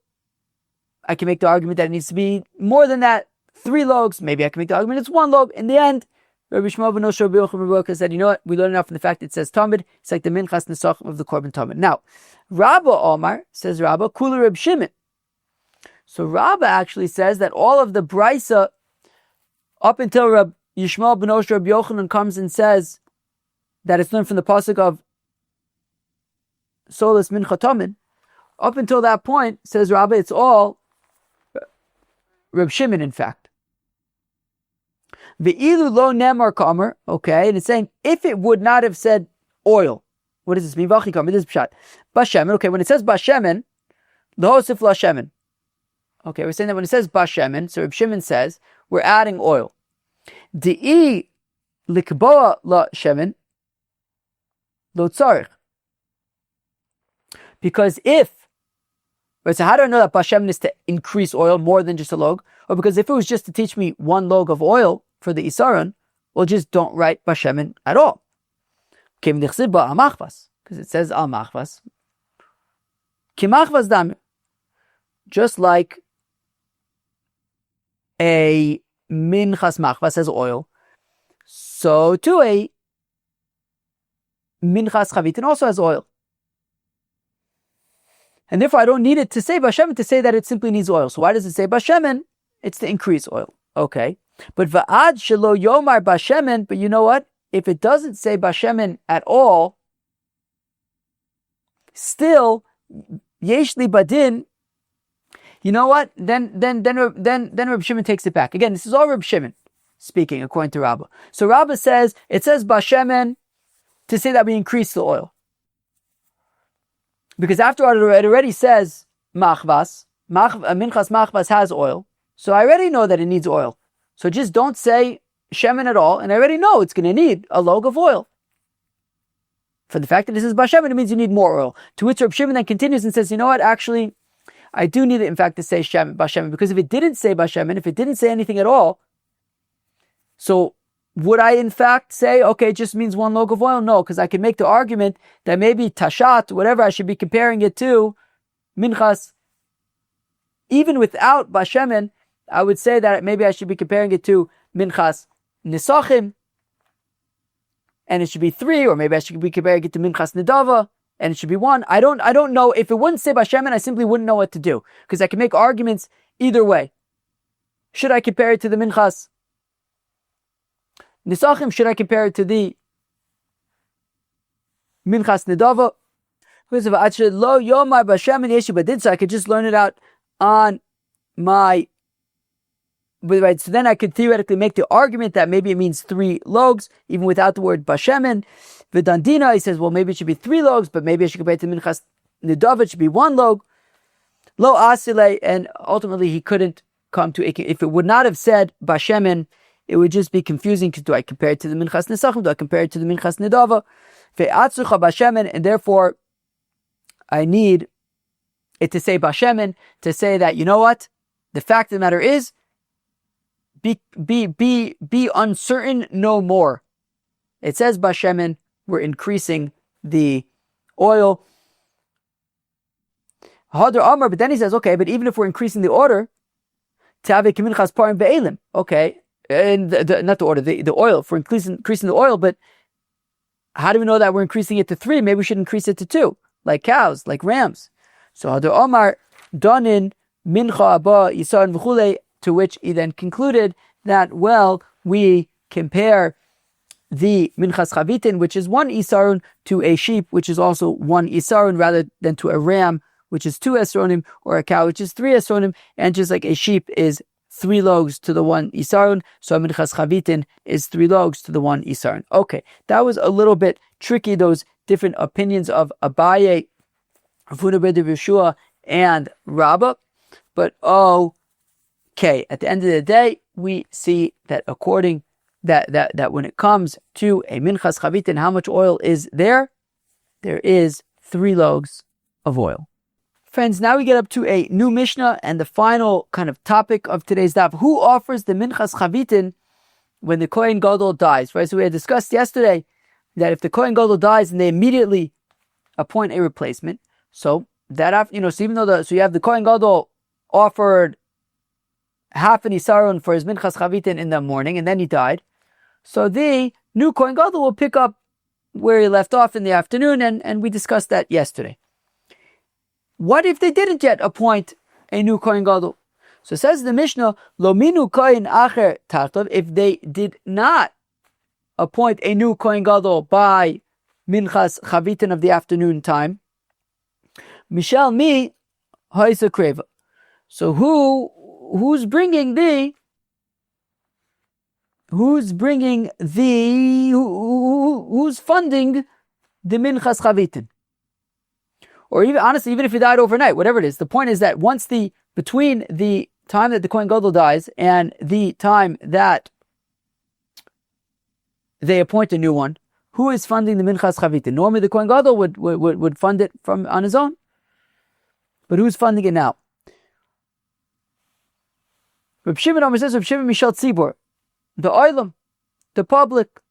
Speaker 1: I can make the argument that it needs to be more than that, 3 loaves. Maybe I can make the argument it's 1 loaf. In the end, Rabbi Shmuel ben Osher Rabbi Yochanan said, you know what? We learn enough from the fact it says Talmud. It's like the Minchas Nesachim of the Korban Talmud. Now, Rabba Omar says Rabba Kula Reb Shimon. So Rabba actually says that all of the Brisa up until Rabbi Yishmael ben Osher Rabbi Yochanan comes and says that it's learned from the pasuk of Solas Mincha Tamid. Up until that point, says Rabba, it's all Reb Shimon, in fact. Ve'ilu lo nemar kamer, okay, and it's saying if it would not have said oil, what does this mean? Vachi kamer, this is pshat. Bashemen, okay, when it says bashemen, lohosif la shemen. Okay, we're saying that when it says bashemen, so Reb Shimon says we're adding oil. Di'i likboa la shemen lo tzarich. Because if, right, so how do I know that bashemen is to increase oil more than just a log? Or because if it was just to teach me 1 log of oil for the isaron, well, just don't write bashemen at all. Because it says al machvas. Kimachvas dam. Just like a minchas machvas has oil, so too a minchas chavitin also has oil. And therefore I don't need it to say bashemen to say that it simply needs oil. So why does it say bashemen? It's to increase oil. Okay. But va'ad shelo yomar bashemen, but you know what? If it doesn't say bashemen at all, still yesh li badin, you know what? Then Reb Shimon takes it back. Again, this is all Reb Shimon speaking according to Rabbah. So Rabbah says it says bashemen to say that we increase the oil. Because after all, it already says machvas, minchas machvas has oil. So I already know that it needs oil. So just don't say shemen at all, and I already know it's going to need a log of oil. For the fact that this is bashemen, it means you need more oil. To which Reb Shimon then continues and says, you know what, actually, I do need it, in fact, to say bashemen, because if it didn't say bashemen, if it didn't say anything at all, so would I, in fact, say, okay, it just means 1 log of oil? No, because I can make the argument that maybe tashat, whatever, I should be comparing it to minchas. Even without bashemen, I would say that maybe I should be comparing it to minchas nisachim, and it should be 3, or maybe I should be comparing it to minchas nedava, and it should be 1. I don't know. If it wouldn't say bashemen, I simply wouldn't know what to do, because I can make arguments either way. Should I compare it to the minchas nisachim? Should I compare it to the minchas nedava? So I could just learn it out on my. Right, so then I could theoretically make the argument that maybe it means 3 logs, even without the word bashemen. V'dandina, he says, well, maybe it should be 3 logs, but maybe I should compare it to minchas nedava, it should be 1 log. Lo asile, and ultimately he couldn't come to it. If it would not have said bashemen, it would just be confusing, because do I compare it to the minchas nesachim? Do I compare it to the minchas nedava? Ve'atzucha bashemen, and therefore I need it to say bashemen, to say that, you know what? The fact of the matter is, be uncertain no more. It says bashemen, we're increasing the oil. Hadar Amar, but then he says, okay, but even if we're increasing the order, okay, and not the order, the oil, if we're increasing the oil, but how do we know that we're increasing it to 3? Maybe we should increase it to 2, like cows, like rams. So Hadar Amar, Danin, Mincha Abba, Yisaran V'chulei, to which he then concluded that, well, we compare the Minchas Chavitin, which is 1 Isarun, to a sheep, which is also 1 Isarun, rather than to a ram, which is 2 Esronim, or a cow, which is 3 Esronim, and just like a sheep is 3 logs to the 1 Isarun, so a Minchas Chavitin is 3 logs to the 1 Isarun. Okay, that was a little bit tricky, those different opinions of Abaye, Rafuna ben Yeshua, and Rabbah, but okay, at the end of the day, we see that according that when it comes to a minchas chavitin, how much oil is there? There is 3 logs of oil. Friends, now we get up to a new Mishnah and the final kind of topic of today's daf. Who offers the minchas chavitin when the kohen gadol dies? Right. So we had discussed yesterday that if the kohen gadol dies and they immediately appoint a replacement, so that after, so even though so you have the kohen gadol offered half an isaron for his Minchas Chavitin in the morning, and then he died. So the new kohen gadol will pick up where he left off in the afternoon, and we discussed that yesterday. What if they didn't yet appoint a new kohen gadol? So says the Mishnah, Lo minu kohen acher tartov, if they did not appoint a new kohen gadol by Minchas Chavitin of the afternoon time, Mishal mi haisa kreva. So who's funding the Minchas Chavitin? Or even honestly, even if he died overnight, whatever it is, the point is that between the time that the kohen gadol dies and the time that they appoint a new one, who is funding the Minchas Chavitin? Normally the kohen gadol would fund it on his own, but who's funding it now? Reb Shimon Omer says, Reb Shimon Mishal Tzibor, the oilam, the public,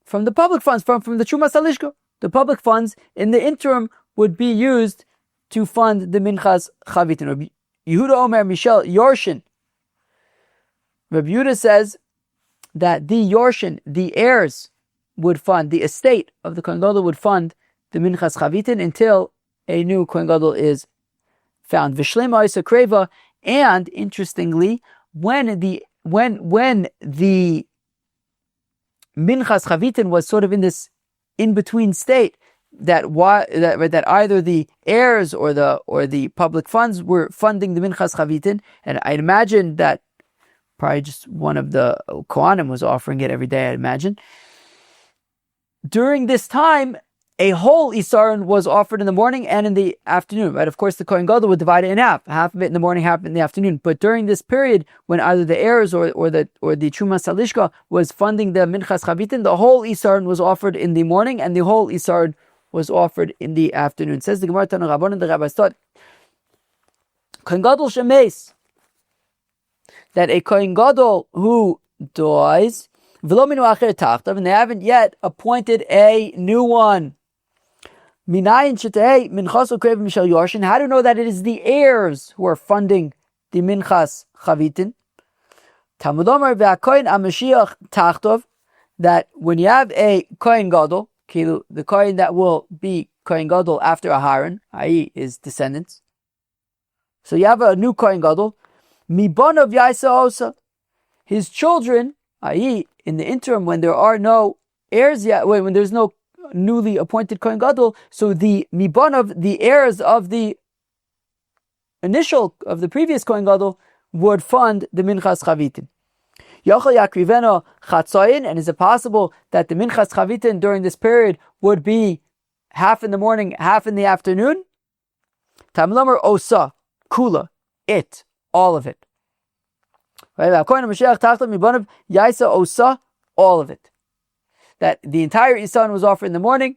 Speaker 1: from the public funds, from the Trumas Halishka, the public funds in the interim would be used to fund the Minchas Chavitin. Reb Yehuda Omer Mishal Yorshin. Reb Yehuda says that the Yorshin, the heirs, would fund, the estate of the kohen gadol would fund the Minchas Chavitin until a new kohen gadol is found. Vishlema Isa Kreva. And interestingly, when the Minchas Chavitin was sort of in this in-between state, that either the heirs or the public funds were funding the Minchas Chavitin, and I'd imagine that probably just one of the kohanim was offering it every day, I'd imagine. During this time, a whole isaron was offered in the morning and in the afternoon, right? Of course, the kohen gadol would divide it in half of it in the morning, half in the afternoon. But during this period, when either the heirs or the Trumas Halishka was funding the Minchas Chavitin, the whole isaron was offered in the morning, and the whole isaron was offered in the afternoon. Says the Gemara Tanu Rabbanan, the rabbis taught, kohen gadol shemeis, that a kohen gadol who dies, v'lo minu acher tachtav, and they haven't yet appointed a new one. Minayin shetei minchas ukrev mishal yorshin. How do you know that it is the heirs who are funding the Minchas Chavitin? Talmud Omer v'hakohen amashiach tachtov, that when you have a kohen gadol, the kohen that will be kohen gadol after Aharon, i.e. his descendants. So you have a new kohen gadol, mibanav yaisa osa, his children, i.e. in the interim when there are no heirs yet, when there's no newly appointed kohen gadol, so the mibanav, the heirs of the previous kohen gadol, would fund the Minchas Chavitin. Yochel yakriveno chatzayin, and is it possible that the Minchas Chavitin during this period would be half in the morning, half in the afternoon? Tamlamer osa kula, all of it. Right? All of it. That the entire Isan was offered in the morning,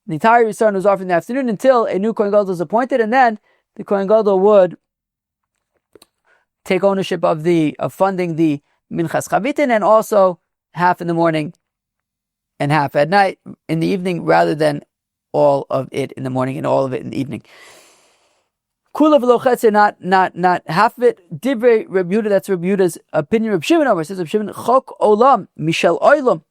Speaker 1: the entire Isan was offered in the afternoon until a new kohen gadol was appointed, and then the kohen gadol would take ownership of funding the Minchas Chavitin, and also half in the morning and half at night in the evening, rather than all of it in the morning and all of it in the evening. Kula v'lo chetzeh, not half of it. Divrei Reb Yehuda, that's Reb Yehuda's opinion. Reb Shimon over says, Reb Shimon, chok olam mishel olam,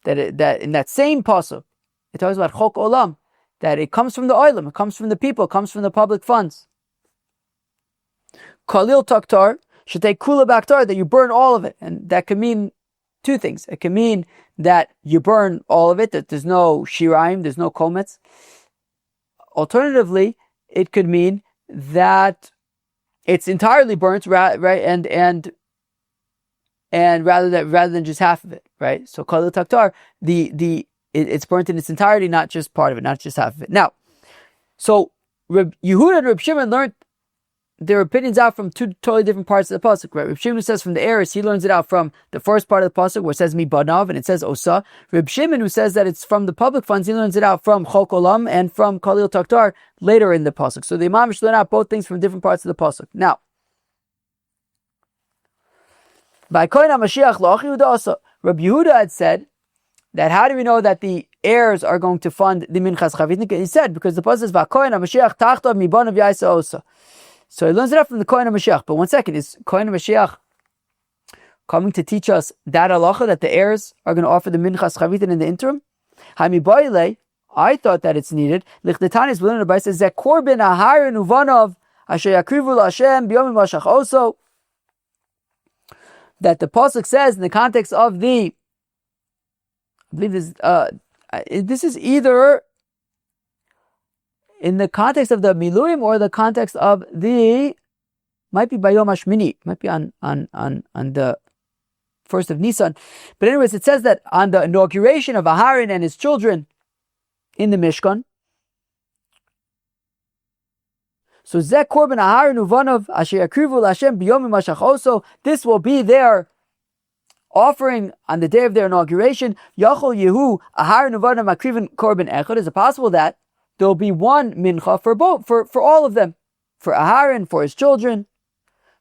Speaker 1: that in that same pasuk it talks about chok olam, that it comes from the olam, it comes from the people, it comes from the public funds. Kalil taktar should take kula baktar, that you burn all of it, and that can mean two things. It can mean that you burn all of it, that there's no shiraim, there's no komets. Alternatively, it could mean that it's entirely burnt, right? And rather than just half of it, right? So kalil taktar, it's burnt in its entirety, not just part of it, not just half of it. Now, so Reb Yehuda and Reb Shimon learned their opinions out from two totally different parts of the pasuk. Right? Reb Shimon says from the heirs, he learns it out from the first part of the pasuk where it says mi banav and it says osa. Reb Shimon, who says that it's from the public funds, he learns it out from chok olam and from kalil taktar later in the pasuk. So the imam should learn out both things from different parts of the pasuk. Now, by kohen hamashiach lo achi Yehuda osa, Reb Yehuda had said that how do we know that the heirs are going to fund the Minchas Chavitin? He said because the pasuk says va kohen hamashiach tachtav mi banav yaisa osa. So he learns it out from the Kohen HaMashiach. But one second, is Kohen HaMashiach coming to teach us that halacha, that the heirs are going to offer the Minchas Chavitin in the interim? I thought that it's needed. Lichdetanis within the Bible says that korban aharon uvanov asher yakrivu l'Hashem b'yom mashach also. That the pasuk says in the context of the, I believe this is either in the context of the Miluim or the context of the, might be Bayom Hashmini, might be on the first of Nisan. But anyways, it says that on the inauguration of Aharon and his children in the Mishkan. So Zeh Korban Aharon Uvanov Asher Yakrivu L'Hashem B'Yom Mashach also. This will be their offering on the day of their inauguration. Yachol Yehu Aharon Uvanov Makrivin Korban Echad. Is it possible that there will be one mincha for both, for all of them, for Aharon, for his children?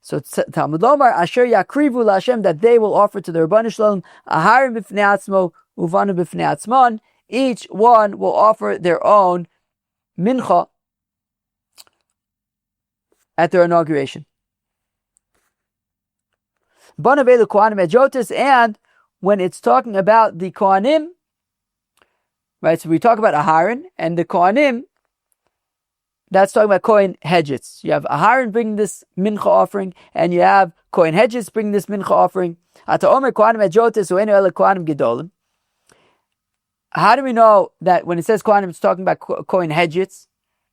Speaker 1: So Talmud Lomar Asher Yakrivu L'Hashem, that they will offer to the Rebbeinu Shalom Aharon B'Fnei Atzmo Uvanov B'Fnei Atzmon. Each one will offer their own mincha at their inauguration. Banav Elu Kohanim Ejotis, and when it's talking about the Kohanim, right? So we talk about Aharon and the Kohanim. That's talking about Kohen Hedgetz. You have Aharon bringing this mincha offering, and you have Kohen Hedgetz bringing this mincha offering. Ata Omer Kohanim Ejotis Uenu Ele Kohanim Gedolim. How do we know that when it says Kohanim, it's talking about Kohen Hedgetz?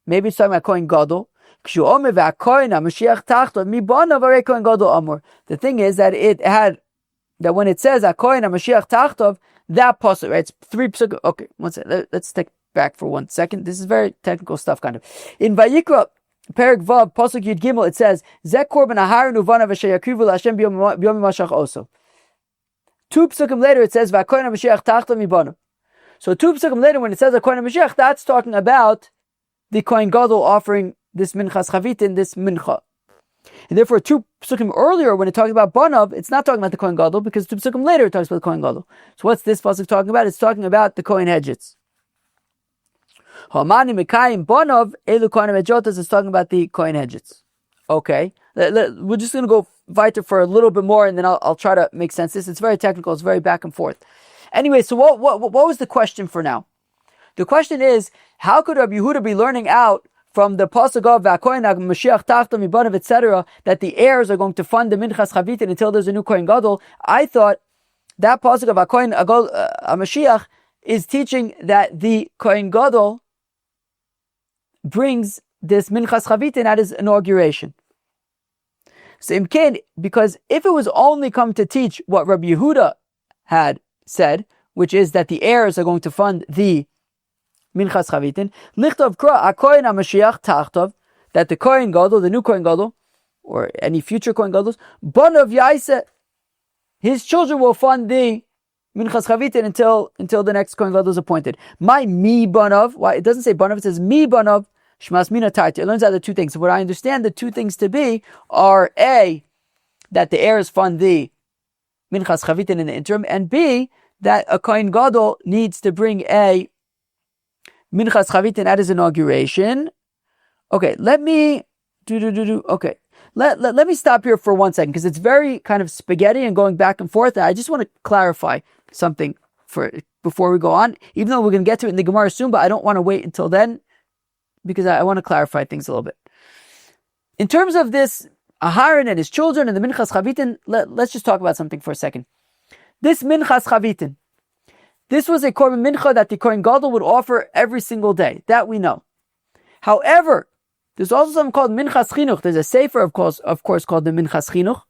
Speaker 1: Maybe it's talking about Kohen Gadol. The thing is that it had, that when it says Kohen HaMashiach Tachtov, that pasuk, right? It's 3 pasuk. Okay, one second. Let's step back for 1 second. This is very technical stuff, kind of. In Vayikra, Perek Vav, pasuk Yud Gimel, it says Zeh Korban Aharon Uvanav Asher Yakrivu L'Hashem B'Yom Mashach also. 2 pasukim later, it says Kohen HaMashiach Tachtov Mibanav. So 2 pasukim later, when it says Kohen HaMashiach, that's talking about the Kohen Gadol offering this Minchas Chavitin, this Mincha. And therefore, 2 psukim earlier, when it talks about Banav, it's not talking about the Kohen Gadol, because 2 psukim later it talks about the Kohen Gadol. So what's this pasuk talking about? It's talking about the Kohen Hedgetz. Hamani Mekayim Banav, Elu Kohen Hedjotas is talking about the Kohen Hedgetz. Okay. We're just going to go weiter for a little bit more, and then I'll try to make sense. It's very technical. It's very back and forth. Anyway, so what was the question for now? The question is, how could Rabbi Yehuda be learning out from the pasuk of Kohen Mashiach Tachta Mibanav, etc., that the heirs are going to fund the Minchas Chavitin until there's a new Kohen Gadol? I thought that pasuk of Kohen Mashiach is teaching that the Kohen Gadol brings this Minchas Chavitin at his inauguration. So imkain, because if it was only come to teach what Rabbi Yehuda had said, which is that the heirs are going to fund the Minchas Chavitin, Lichtov Kra HaKohen HaMashiach Tachtov, that the Kohen Gadol, the new Kohen Gadol, or any future Kohen Gadols, Banav Yaise, his children will fund the Minchas Chavitin until the next Kohen Gadol is appointed. My Mi Banav, why it doesn't say Banav, it says Mi Banav, Shmas Mina Taiti. It learns out the 2 things. What I understand the 2 things to be are A, that the heirs fund the Minchas Chavitin in the interim, and B, that a Kohen Gadol needs to bring a Minchas Chavitin at his inauguration. Okay, let me Okay, let me stop here for 1 second, because it's very kind of spaghetti and going back and forth. I just want to clarify something before we go on, even though we're going to get to it in the Gemara soon, but I don't want to wait until then, because I want to clarify things a little bit. In terms of this Aharon and his children and the Minchas Chavitin, let's just talk about something for a second. This Minchas Chavitin, this was a korban mincha that the Kohen Gadol would offer every single day. That we know. However, there's also something called Minchas Chinuch. There's a sefer, of course, called the Minchas Chinuch.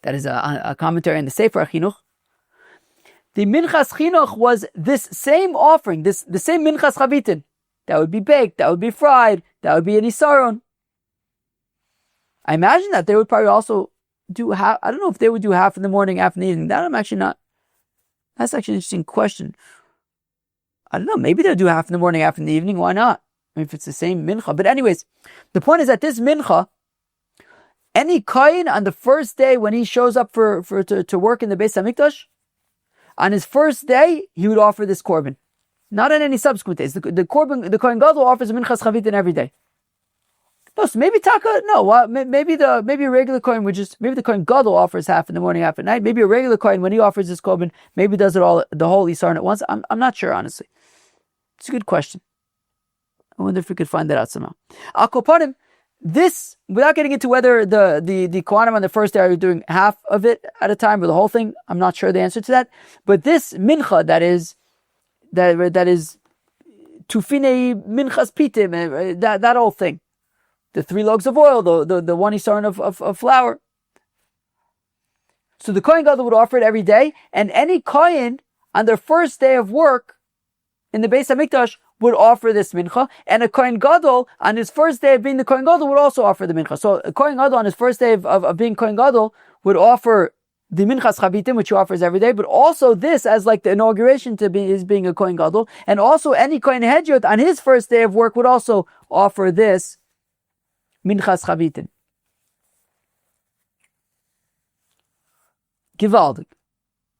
Speaker 1: That is a commentary on the Sefer Chinuch. The Minchas Chinuch was this same offering, the same Minchas Chavitin. That would be baked, that would be fried, that would be an isaron. I imagine that they would probably also do half. I don't know if they would do half in the morning, half in the evening. That I'm actually not. That's actually an interesting question. I don't know. Maybe they'll do half in the morning, half in the evening. Why not? I mean, if it's the same mincha. But anyways, the point is that this mincha, any kohen on the first day when he shows up to work in the Beis Hamikdash, on his first day he would offer this korban. Not on any subsequent days. The Kohen Gadol offers a Minchas Chavitin every day. No, so maybe taka. No, maybe a regular kohen would just, maybe the kohen gadol offers half in the morning, half at night. Maybe a regular kohen, when he offers his korban, maybe does it all, the whole isaron at once. I'm not sure, honestly. It's a good question. I wonder if we could find that out somehow. Al kopanim, this, without getting into whether the kohanim on the first day are doing half of it at a time or the whole thing, I'm not sure the answer to that. But this mincha that is tufine minchas pitim, that whole thing, the 3 loaves of oil, the 1 isaron of flour. So the kohen gadol would offer it every day, and any kohen on their first day of work in the Beis Hamikdash would offer this mincha, and a kohen gadol on his first day of being the kohen gadol would also offer the mincha. So a kohen gadol on his first day of being kohen gadol would offer the Minchas Chavitin, which he offers every day, but also this as like the inauguration to his being a kohen gadol, and also any kohen hedjot on his first day of work would also offer this Minchas Chavitin. Givaldig.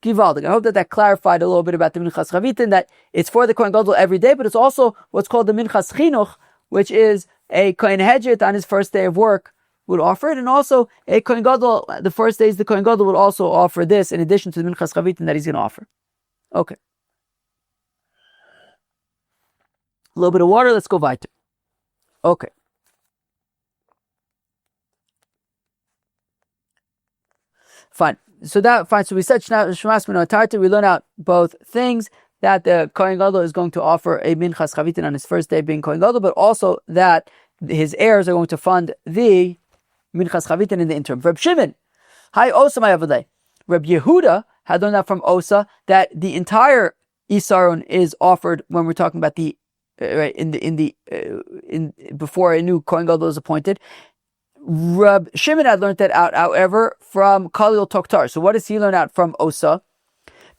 Speaker 1: I hope that clarified a little bit about the Minchas Chavitin, that it's for the kohen gadol every day, but it's also what's called the Minchas Chinuch, which is a kohen hedjot on his first day of work would offer it, and also a kohen gadol, the first days the kohen gadol would also offer this in addition to the Minchas Chavitin that he's going to offer. Okay. A little bit of water, let's go weiter. Okay. Fine. So we said Shmas Mino Tarta, we learn out both things, that the kohen gadol is going to offer a Minchas Chavitin on his first day being kohen gadol, but also that his heirs are going to fund the Minchas Chavitin in the interim. Reb Shimon, hi Osa my Avodai. Reb Yehuda had learned that from Osa, that the entire isaron is offered when we're talking about the before a new kohen gadol is appointed. Reb Shimon had learned that out, however, from Kalil Toktar. So what does he learn out from Osa?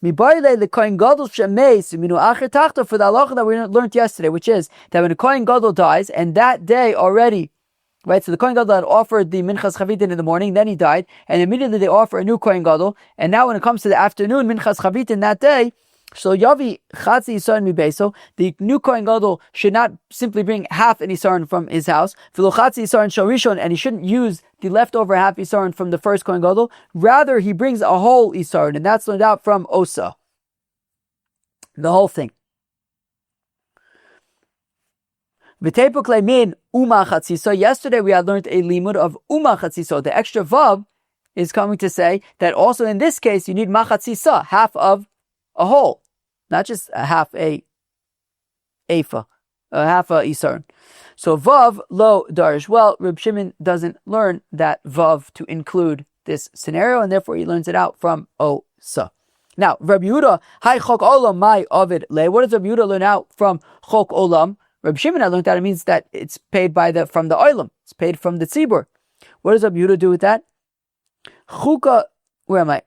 Speaker 1: For the halacha that we learned yesterday, which is that when a kohen gadol dies, and that day already, right? So the kohen gadol had offered the minchas chavitin in the morning, then he died, and immediately they offer a new kohen gadol. And now when it comes to the afternoon minchas chavitin that day, so Yavi Chatzi Isaron Mibeso, the new kohen gadol should not simply bring half an isaron from his house, V'lo Chatzi Isaron Shel Rishon, and he shouldn't use the leftover half isaron from the first kohen gadol. Rather, he brings a whole isaron, and that's learned out from Osa. The whole thing. V'tepuk min Uma Chatziso. Yesterday we had learned a limud of Uma Chatziso. The extra vav is coming to say that also in this case you need machatzisa, half of a whole, not just a half a ephah, a half a isaron. So vav lo darish. Well, Reb Shimon doesn't learn that vav to include this scenario, and therefore he learns it out from Osa. Now, Reb Yehuda, hi chok olam my ovid le. What does Reb Yehuda learn out from chok olam? Reb Shimon, I learned that it means that it's paid from the olam. It's paid from the tzibur. What does Reb Yehuda do with that? Chuka, where am I?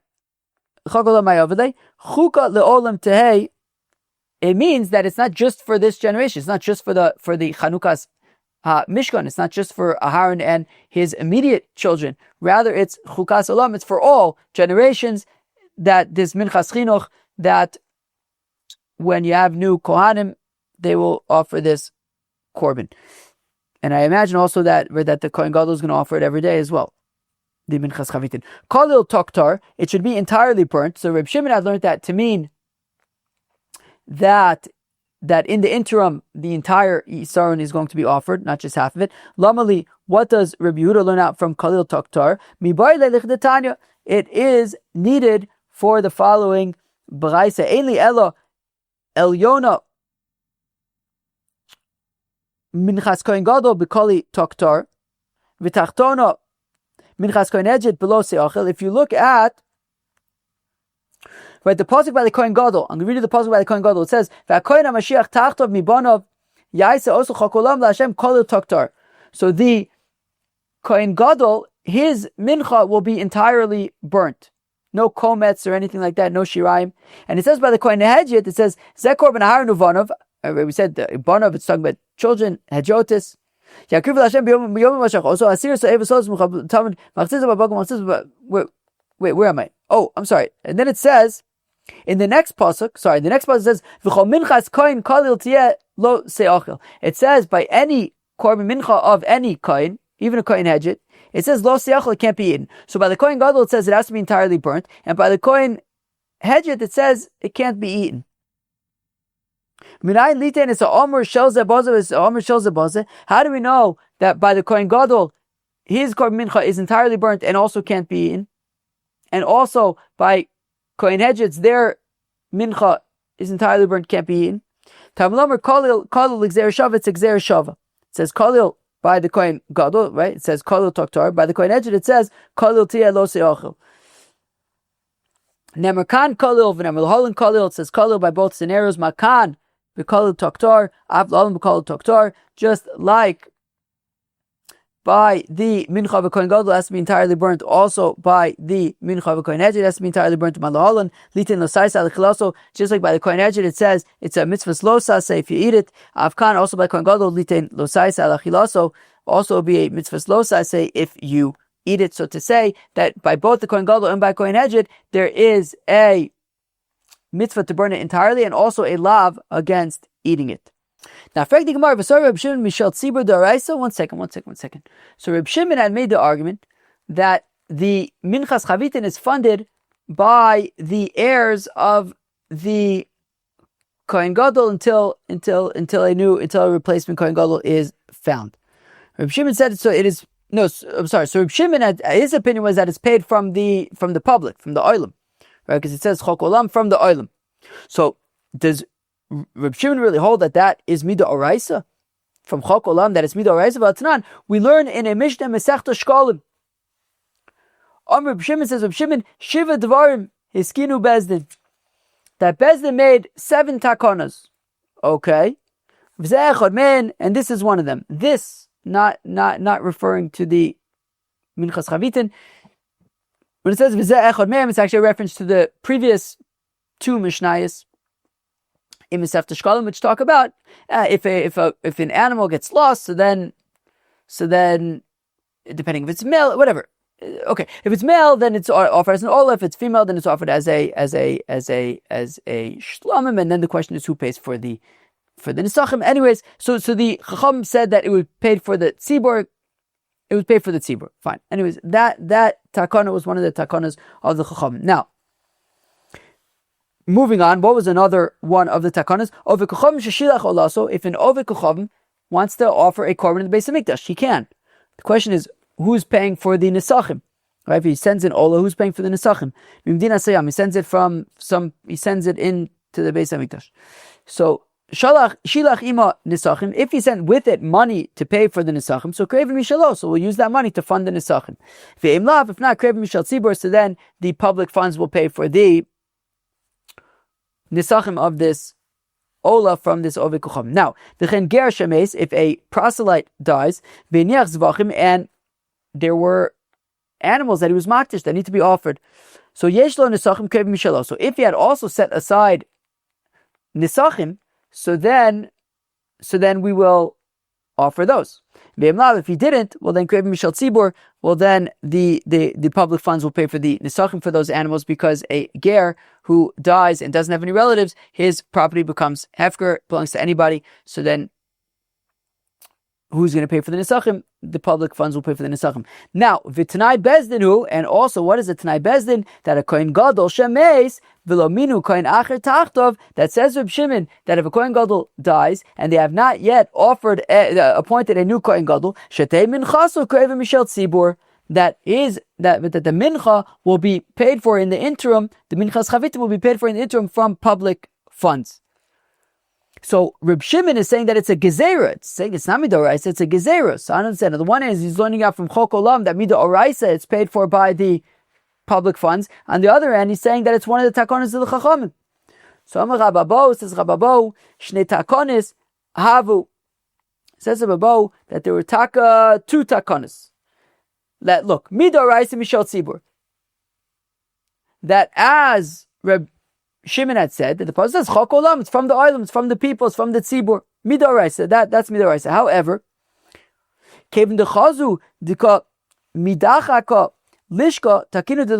Speaker 1: Chuka leolam tehei. It means that it's not just for this generation. It's not just for the Chanukas Mishkan. It's not just for Aharon and his immediate children. Rather, it's chukas olam. It's for all generations. That this minchas chinuch, that when you have new kohanim, they will offer this korban. And I imagine also that the kohen gadol is going to offer it every day as well. The minchas chavitin. Kalil toktar, it should be entirely burnt. So Reb Shimon had learned that to mean that in the interim, the entire isaron is going to be offered, not just half of it. Lamali, what does Reb Yehuda learn out from Kalil toktar? It is needed for the following b'raisa. Einli elo elyona minchas kohen gadol b'kali toktar v'tachtona minchas kohen edget below seachel. If you look at the pasuk by the kohen gadol, I'm going to read you the pasuk by the kohen gadol. It says v'hakohen hamashiach tachtov mibanav yaisa osu chakolam la'Hashem kali toktar. So the kohen gadol, his mincha will be entirely burnt. No komets or anything like that, no shiraim. And it says by the kohen hedjit, it says zekor ben ahar nuvanov. We said the banov, it's talking about children, hedjotis. Yakriv l'Hashem b'yom mashach. Also asir so eva solos mechab tamid machziz b'bagam machziz. Wait, where am I? Oh, I'm sorry. And then it says in the next pasuk. The next pasuk says v'chol minchas kohen kalil tiyeh lo seachil. It says by any korban mincha of any kohen, even a kohen hedget, it says lo siachol, it can't be eaten. So by the kohen gadol, it says it has to be entirely burnt, and by the kohen hedget, it says it can't be eaten. How do we know that by the kohen gadol, his korban mincha is entirely burnt and also can't be eaten, and also by kohen hedget's their mincha is entirely burnt, can't be eaten? It says kalil by the kohen gadol, right? It says kalil toktar. By the kohen hedget, it says kalil tia lo seachel. Nemerkan kalil v'nemer laholin kalil. It says kalil by both scenarios. Makan b'kalil toktar, av laholin b'kalil toktar. Just like by the mincha of a kohen gadol, has to be entirely burnt. Also by the mincha of a kohen hedget, has to be entirely burnt. Malahalan litin losais alichilaso. Just like by the kohen hedget, it says it's a mitzvah losas. Say if you eat it, avkan also by kohen gadol litin losais alichilaso. Also be a mitzvah losas. Say if you eat it. So to say that by both the kohen gadol and by kohen hedget, there is a mitzvah to burn it entirely, and also a lav against eating it. Now, one second. So Reb Shimon had made the argument that the Minchas Chavitin is funded by the heirs of the kohen gadol until a replacement kohen gadol is found. Reb Shimon said so. It is no. I'm sorry. So Reb Shimon his opinion was that it's paid from the public, from the oilam, right? Because it says chok olam, from the oilam. So does Reb Shimon really hold that is mida oraisa from chok olam, that it's mida oraisa? V'atanan, we learn in a Mishnah Masechta Shkolim. Reb Shimon says, Reb Shimon shiva dvarim hiskinu bezdin, that bezdin made 7 takonas. Okay, and this is one of them. This not referring to the Minchas Chavitin. When it says v'zeh echad mehem, it's actually a reference to the previous 2 Mishnayos in Masechta Shkolim, which talk about if an animal gets lost, so then depending if it's male, whatever. Okay, if it's male, then it's offered as an olah. If it's female, then it's offered as a shlamim. And then the question is, who pays for the nisachim? Anyways, so the Chacham said that it was paid for the tzibur. It was paid for the tzibur. Fine. Anyways, that takana was one of the takanas of the Chacham. Now, moving on, what was another one of the takanas? Ovek Kochavim sheshilach olaso. If an Ovek Kochavim wants to offer a korban in the Beis Hamikdash, he can. The question is, who's paying for the nisachim? Right? If he sends an olah, who's paying for the nisachim? He sends it into the Beis Hamikdash. So shilach ima nisachim. If he sent with it money to pay for the nisachim, so kreivin mishalo. So we'll use that money to fund the nisachim. If not kreivin mishal tzibur, so then the public funds will pay for the nisachim of this olah from this ovek kucham. Now, v'chen ger shemes, if a proselyte dies, v'niach zvachim, and there were animals that he was makdish that need to be offered. So yesh lo nisachim krev mishalo. So if he had also set aside nisachim, so then we will offer those. If he didn't, well then krev mishal tzibur. Well then the public funds will pay for the nisachim for those animals, because a ger who dies and doesn't have any relatives, his property becomes hefker, belongs to anybody. So then who's going to pay for the nisachim? The public funds will pay for the nisachim. Now, v'tanai bezdinu, and also what is a tanai bezdin? That a kohen gadol shemeis v'lominu kohen acher tachtov, that says Reb Shimon that if a kohen gadol dies and they have not yet appointed a new kohen gadol, shetei minchaso kreivim mishel tzibur, that the mincha will be paid for in the interim. The minchas chavitim will be paid for in the interim from public funds. So Reb Shimon is saying that it's a gezerah. It's saying it's not midoraisa, it's a gezerah. So I understand. On the one hand, he's learning out from chok olam that midoraisa it's paid for by the public funds. On the other hand, he's saying that it's one of the takonis of the chachamim. So Amar Rababo, says Rababo, shnei takonis havu. Says Rababo that there were 2 takonis. That look, midoraisa mishal tzibur. That as Reb Shimon had said, that the pasuk says chok olam, it's from the oilam, it's from the people, it's from the tzibur. Midoraisa, that's midoraisa. However, kevin de chazu dika midachaka lishka takinu de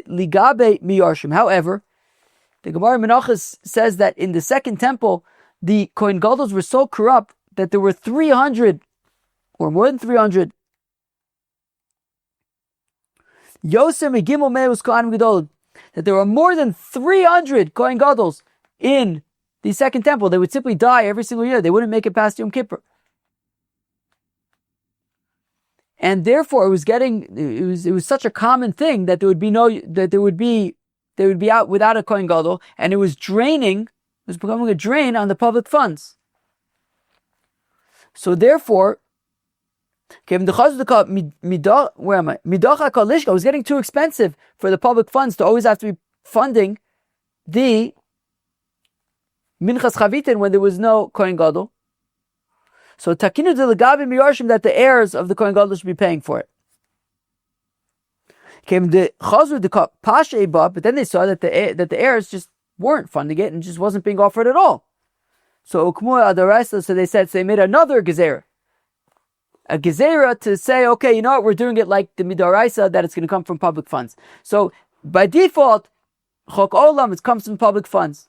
Speaker 1: ligabe miyarshim. However, the Gemara Menachos says that in the second temple, the kohen gadol were so corrupt that there were 300 or more than 300 Yosem Megimel Meus Kohanim Gadol, that there were more than 300 kohen gadols in the second temple. They would simply die every single year. They wouldn't make it past Yom Kippur. And therefore, it was such a common thing that they would be out without a kohen gadol, and it was becoming a drain on the public funds. So therefore, it was getting too expensive for the public funds to always have to be funding the Minchas Chavitin when there was no kohen gadol. So takinu delegavim miyorshim, that the heirs of the kohen gadol should be paying for it. Came the chazru the pasha, but then they saw that the heirs just weren't funding it and just wasn't being offered at all. So they made another gezerah, a gezerah to say, okay, you know what, we're doing it like the midaraisa, that it's going to come from public funds. So by default, chok olam, it comes from public funds.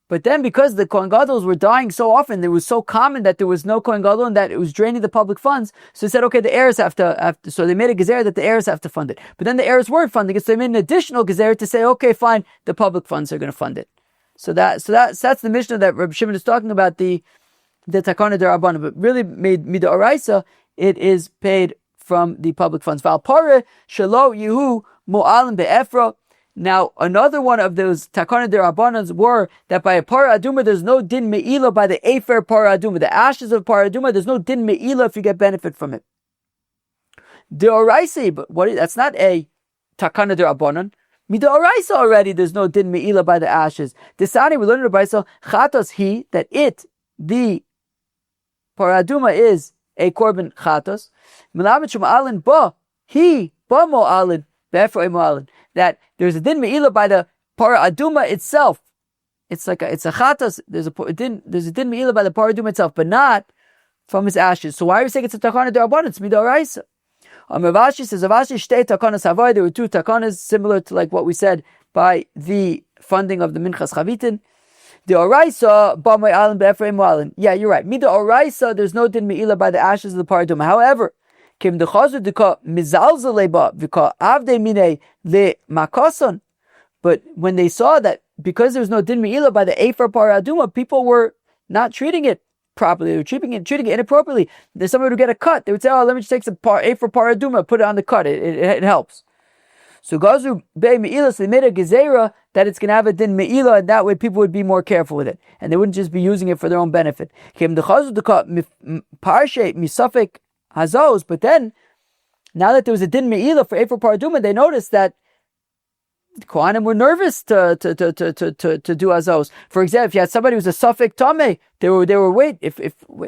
Speaker 1: But then, because the kohen gadols were dying so often, it was so common that there was no kohen gadol and that it was draining the public funds. So they said, okay, the heirs have to. So they made a gezerah that the heirs have to fund it. But then the heirs weren't funding it, so they made an additional gezerah to say, okay, fine, the public funds are going to fund it. So that's the Mishnah that Rabbi Shimon is talking about, the takana derabbanan. But really, made midoraisa, it is paid from the public funds. Val pareh shelo yehu mo'alim be'efra. Now, another one of those takana derabbanans were that by a para aduma, there's no din me'ila by the afer para aduma. The ashes of para aduma, there's no din me'ila if you get benefit from it. Deoraisi, but that's not a takana derabbanan. Midoraisa already, there's no din me'ila by the ashes. Desani, we learned in the Brisa, chatos he, that the para aduma is a korban chatos. Milamit shum'alin ba, he, ba mo'alin, be'efra mo'alin. That there's a din me'ila by the para aduma itself. It's a chatas. There's a din me'ila by the para aduma itself, but not from its ashes. So why are we saying it's a takana derabbanan? It's midoraisa. Ravashi says, Ravashi shtei takanas havai. There were two takanas similar to like what we said by the funding of the Minchas Chavitin. The oraisa ba mo'alin be'efrei mo'alin. Yeah, you're right. Mida oraisa, there's no din me'ila by the ashes of the para aduma. However, Kim the chazur deka mizalzaleba v'ka avdei mine le makason. But when they saw that because there was no din me'ila by the afer para aduma, people were not treating it properly. They were treating it inappropriately. There's somebody who get a cut. They would say, "Oh, let me just take some afer para aduma, put it on the cut. It helps." So gazu be me'ila. So they made a gezerah that it's going to have a din me'ila, and that way people would be more careful with it, and they wouldn't just be using it for their own benefit. Kim the chazur deka parshe misafek hazos, but then, now that there was a din me'ila for Efer Paraduma, they noticed that the Kohanim were nervous to do hazos. For example, if you had somebody who's a suffix tame, they were wait,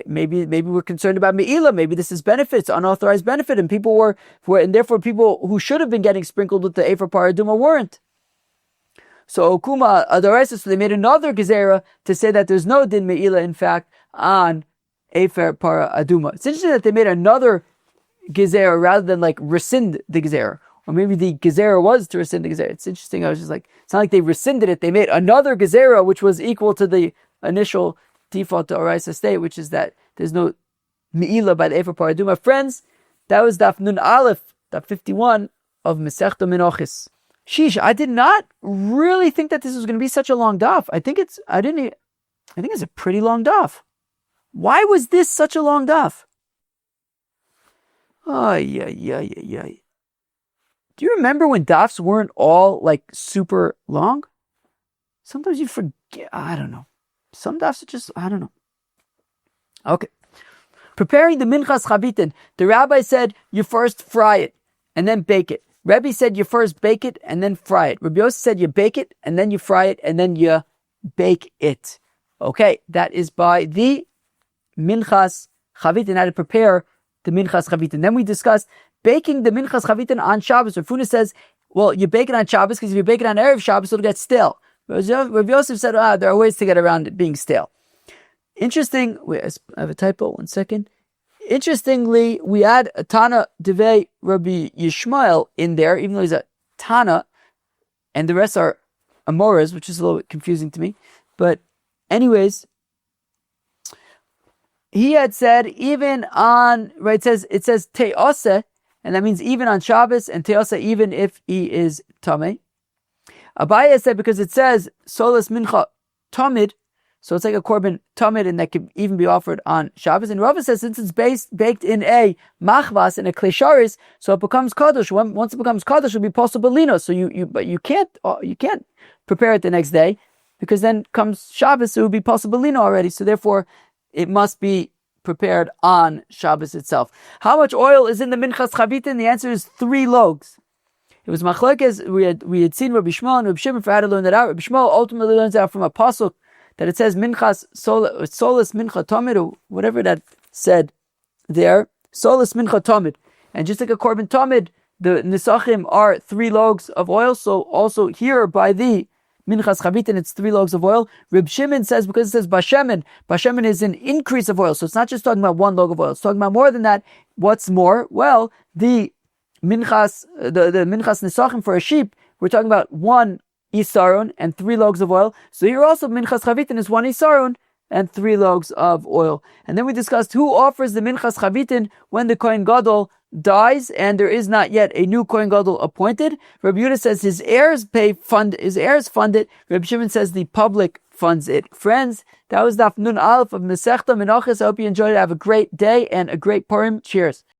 Speaker 1: maybe we're concerned about me'ila, maybe this is benefit, it's unauthorized benefit, and people were, and therefore people who should have been getting sprinkled with the Efer Paraduma weren't. So Okuma Adaresa, so they made another gezerah to say that there's no din me'ila, in fact, on Efer Para Aduma. It's interesting that they made another gezerah rather than like rescind the gezerah. Or maybe the gezerah was to rescind the gezerah. It's interesting. I was just like, it's not like they rescinded it. They made another gezerah which was equal to the initial default to Oraisa state, which is that there's no me'ila by the Efer Para Aduma. Friends, that was Daf Nun Aleph, Daf 51 of Masechta Menachos. Sheesh, I did not really think that this was going to be such a long daf. I think it's a pretty long daf. Why was this such a long daf? Oh, yeah. Do you remember when dafs weren't all like super long? Sometimes you forget. I don't know. Some dafs are just, I don't know. Okay. Preparing the Minchas Chavitin. The rabbi said, you first fry it and then bake it. Rebbe said, you first bake it and then fry it. Rabbi Yosef said, you bake it and then you fry it and then you bake it. Okay. That is by the Minchas Chavitin, how to prepare the Minchas Chavitin. Then we discussed baking the Minchas Chavitin on Shabbos. Rav Huna says, well, you bake it on Shabbos because if you bake it on Erev Shabbos, it'll get stale. Rav Yosef said, there are ways to get around it being stale. Interesting, wait, I have a typo, 1 second. Interestingly, we add a Tana Devei Rabbi Yishmael in there, even though he's a Tana, and the rest are Amoras, which is a little bit confusing to me. But anyways, he had said, even on, right, it says Te'ose, and that means even on Shabbos, and Teosa even if he is Tameh. Abaye said because it says Solas Mincha Tamid, so it's like a korban tamid, and that can even be offered on Shabbos. And Rava says since it's baked in a machvas and a klesharis, so it becomes kadosh. Once it becomes kadosh, it'll be possible lino. So but you can't prepare it the next day, because then comes Shabbos, it will be possible lino already. So therefore, it must be prepared on Shabbos itself. How much oil is in the Minchas Chavitin? The answer is 3 logs. It was machlekes. We had seen Rabbi Shmuel and Rabbi Shimon for how to learn that out. Rabbi Shmuel ultimately learns out from a pasuk that it says Minchas Solas Mincha Tamid, or whatever that said there. Solas Mincha Tamid. And just like a korban Tamid, the Nisachim are 3 logs of oil. So also here by the Minchas Chavitin, it's 3 logs of oil. Reb Shimon says, because it says Bashemen is an increase of oil. So it's not just talking about 1 log of oil. It's talking about more than that. What's more? Well, the Minchas Nisachim for a sheep, we're talking about 1 Isaron and 3 logs of oil. So here also Minchas Chavitin is 1 Isaron and 3 logs of oil. And then we discussed who offers the Minchas Chavitin when the kohen gadol dies and there is not yet a new kohen gadol appointed. Rabbi Yehuda says his heirs fund it. Rabbi Shimon says the public funds it. Friends, that was Daf Nun Aleph of Masechta Menachos. I hope you enjoyed it. Have a great day and a great Purim. Cheers.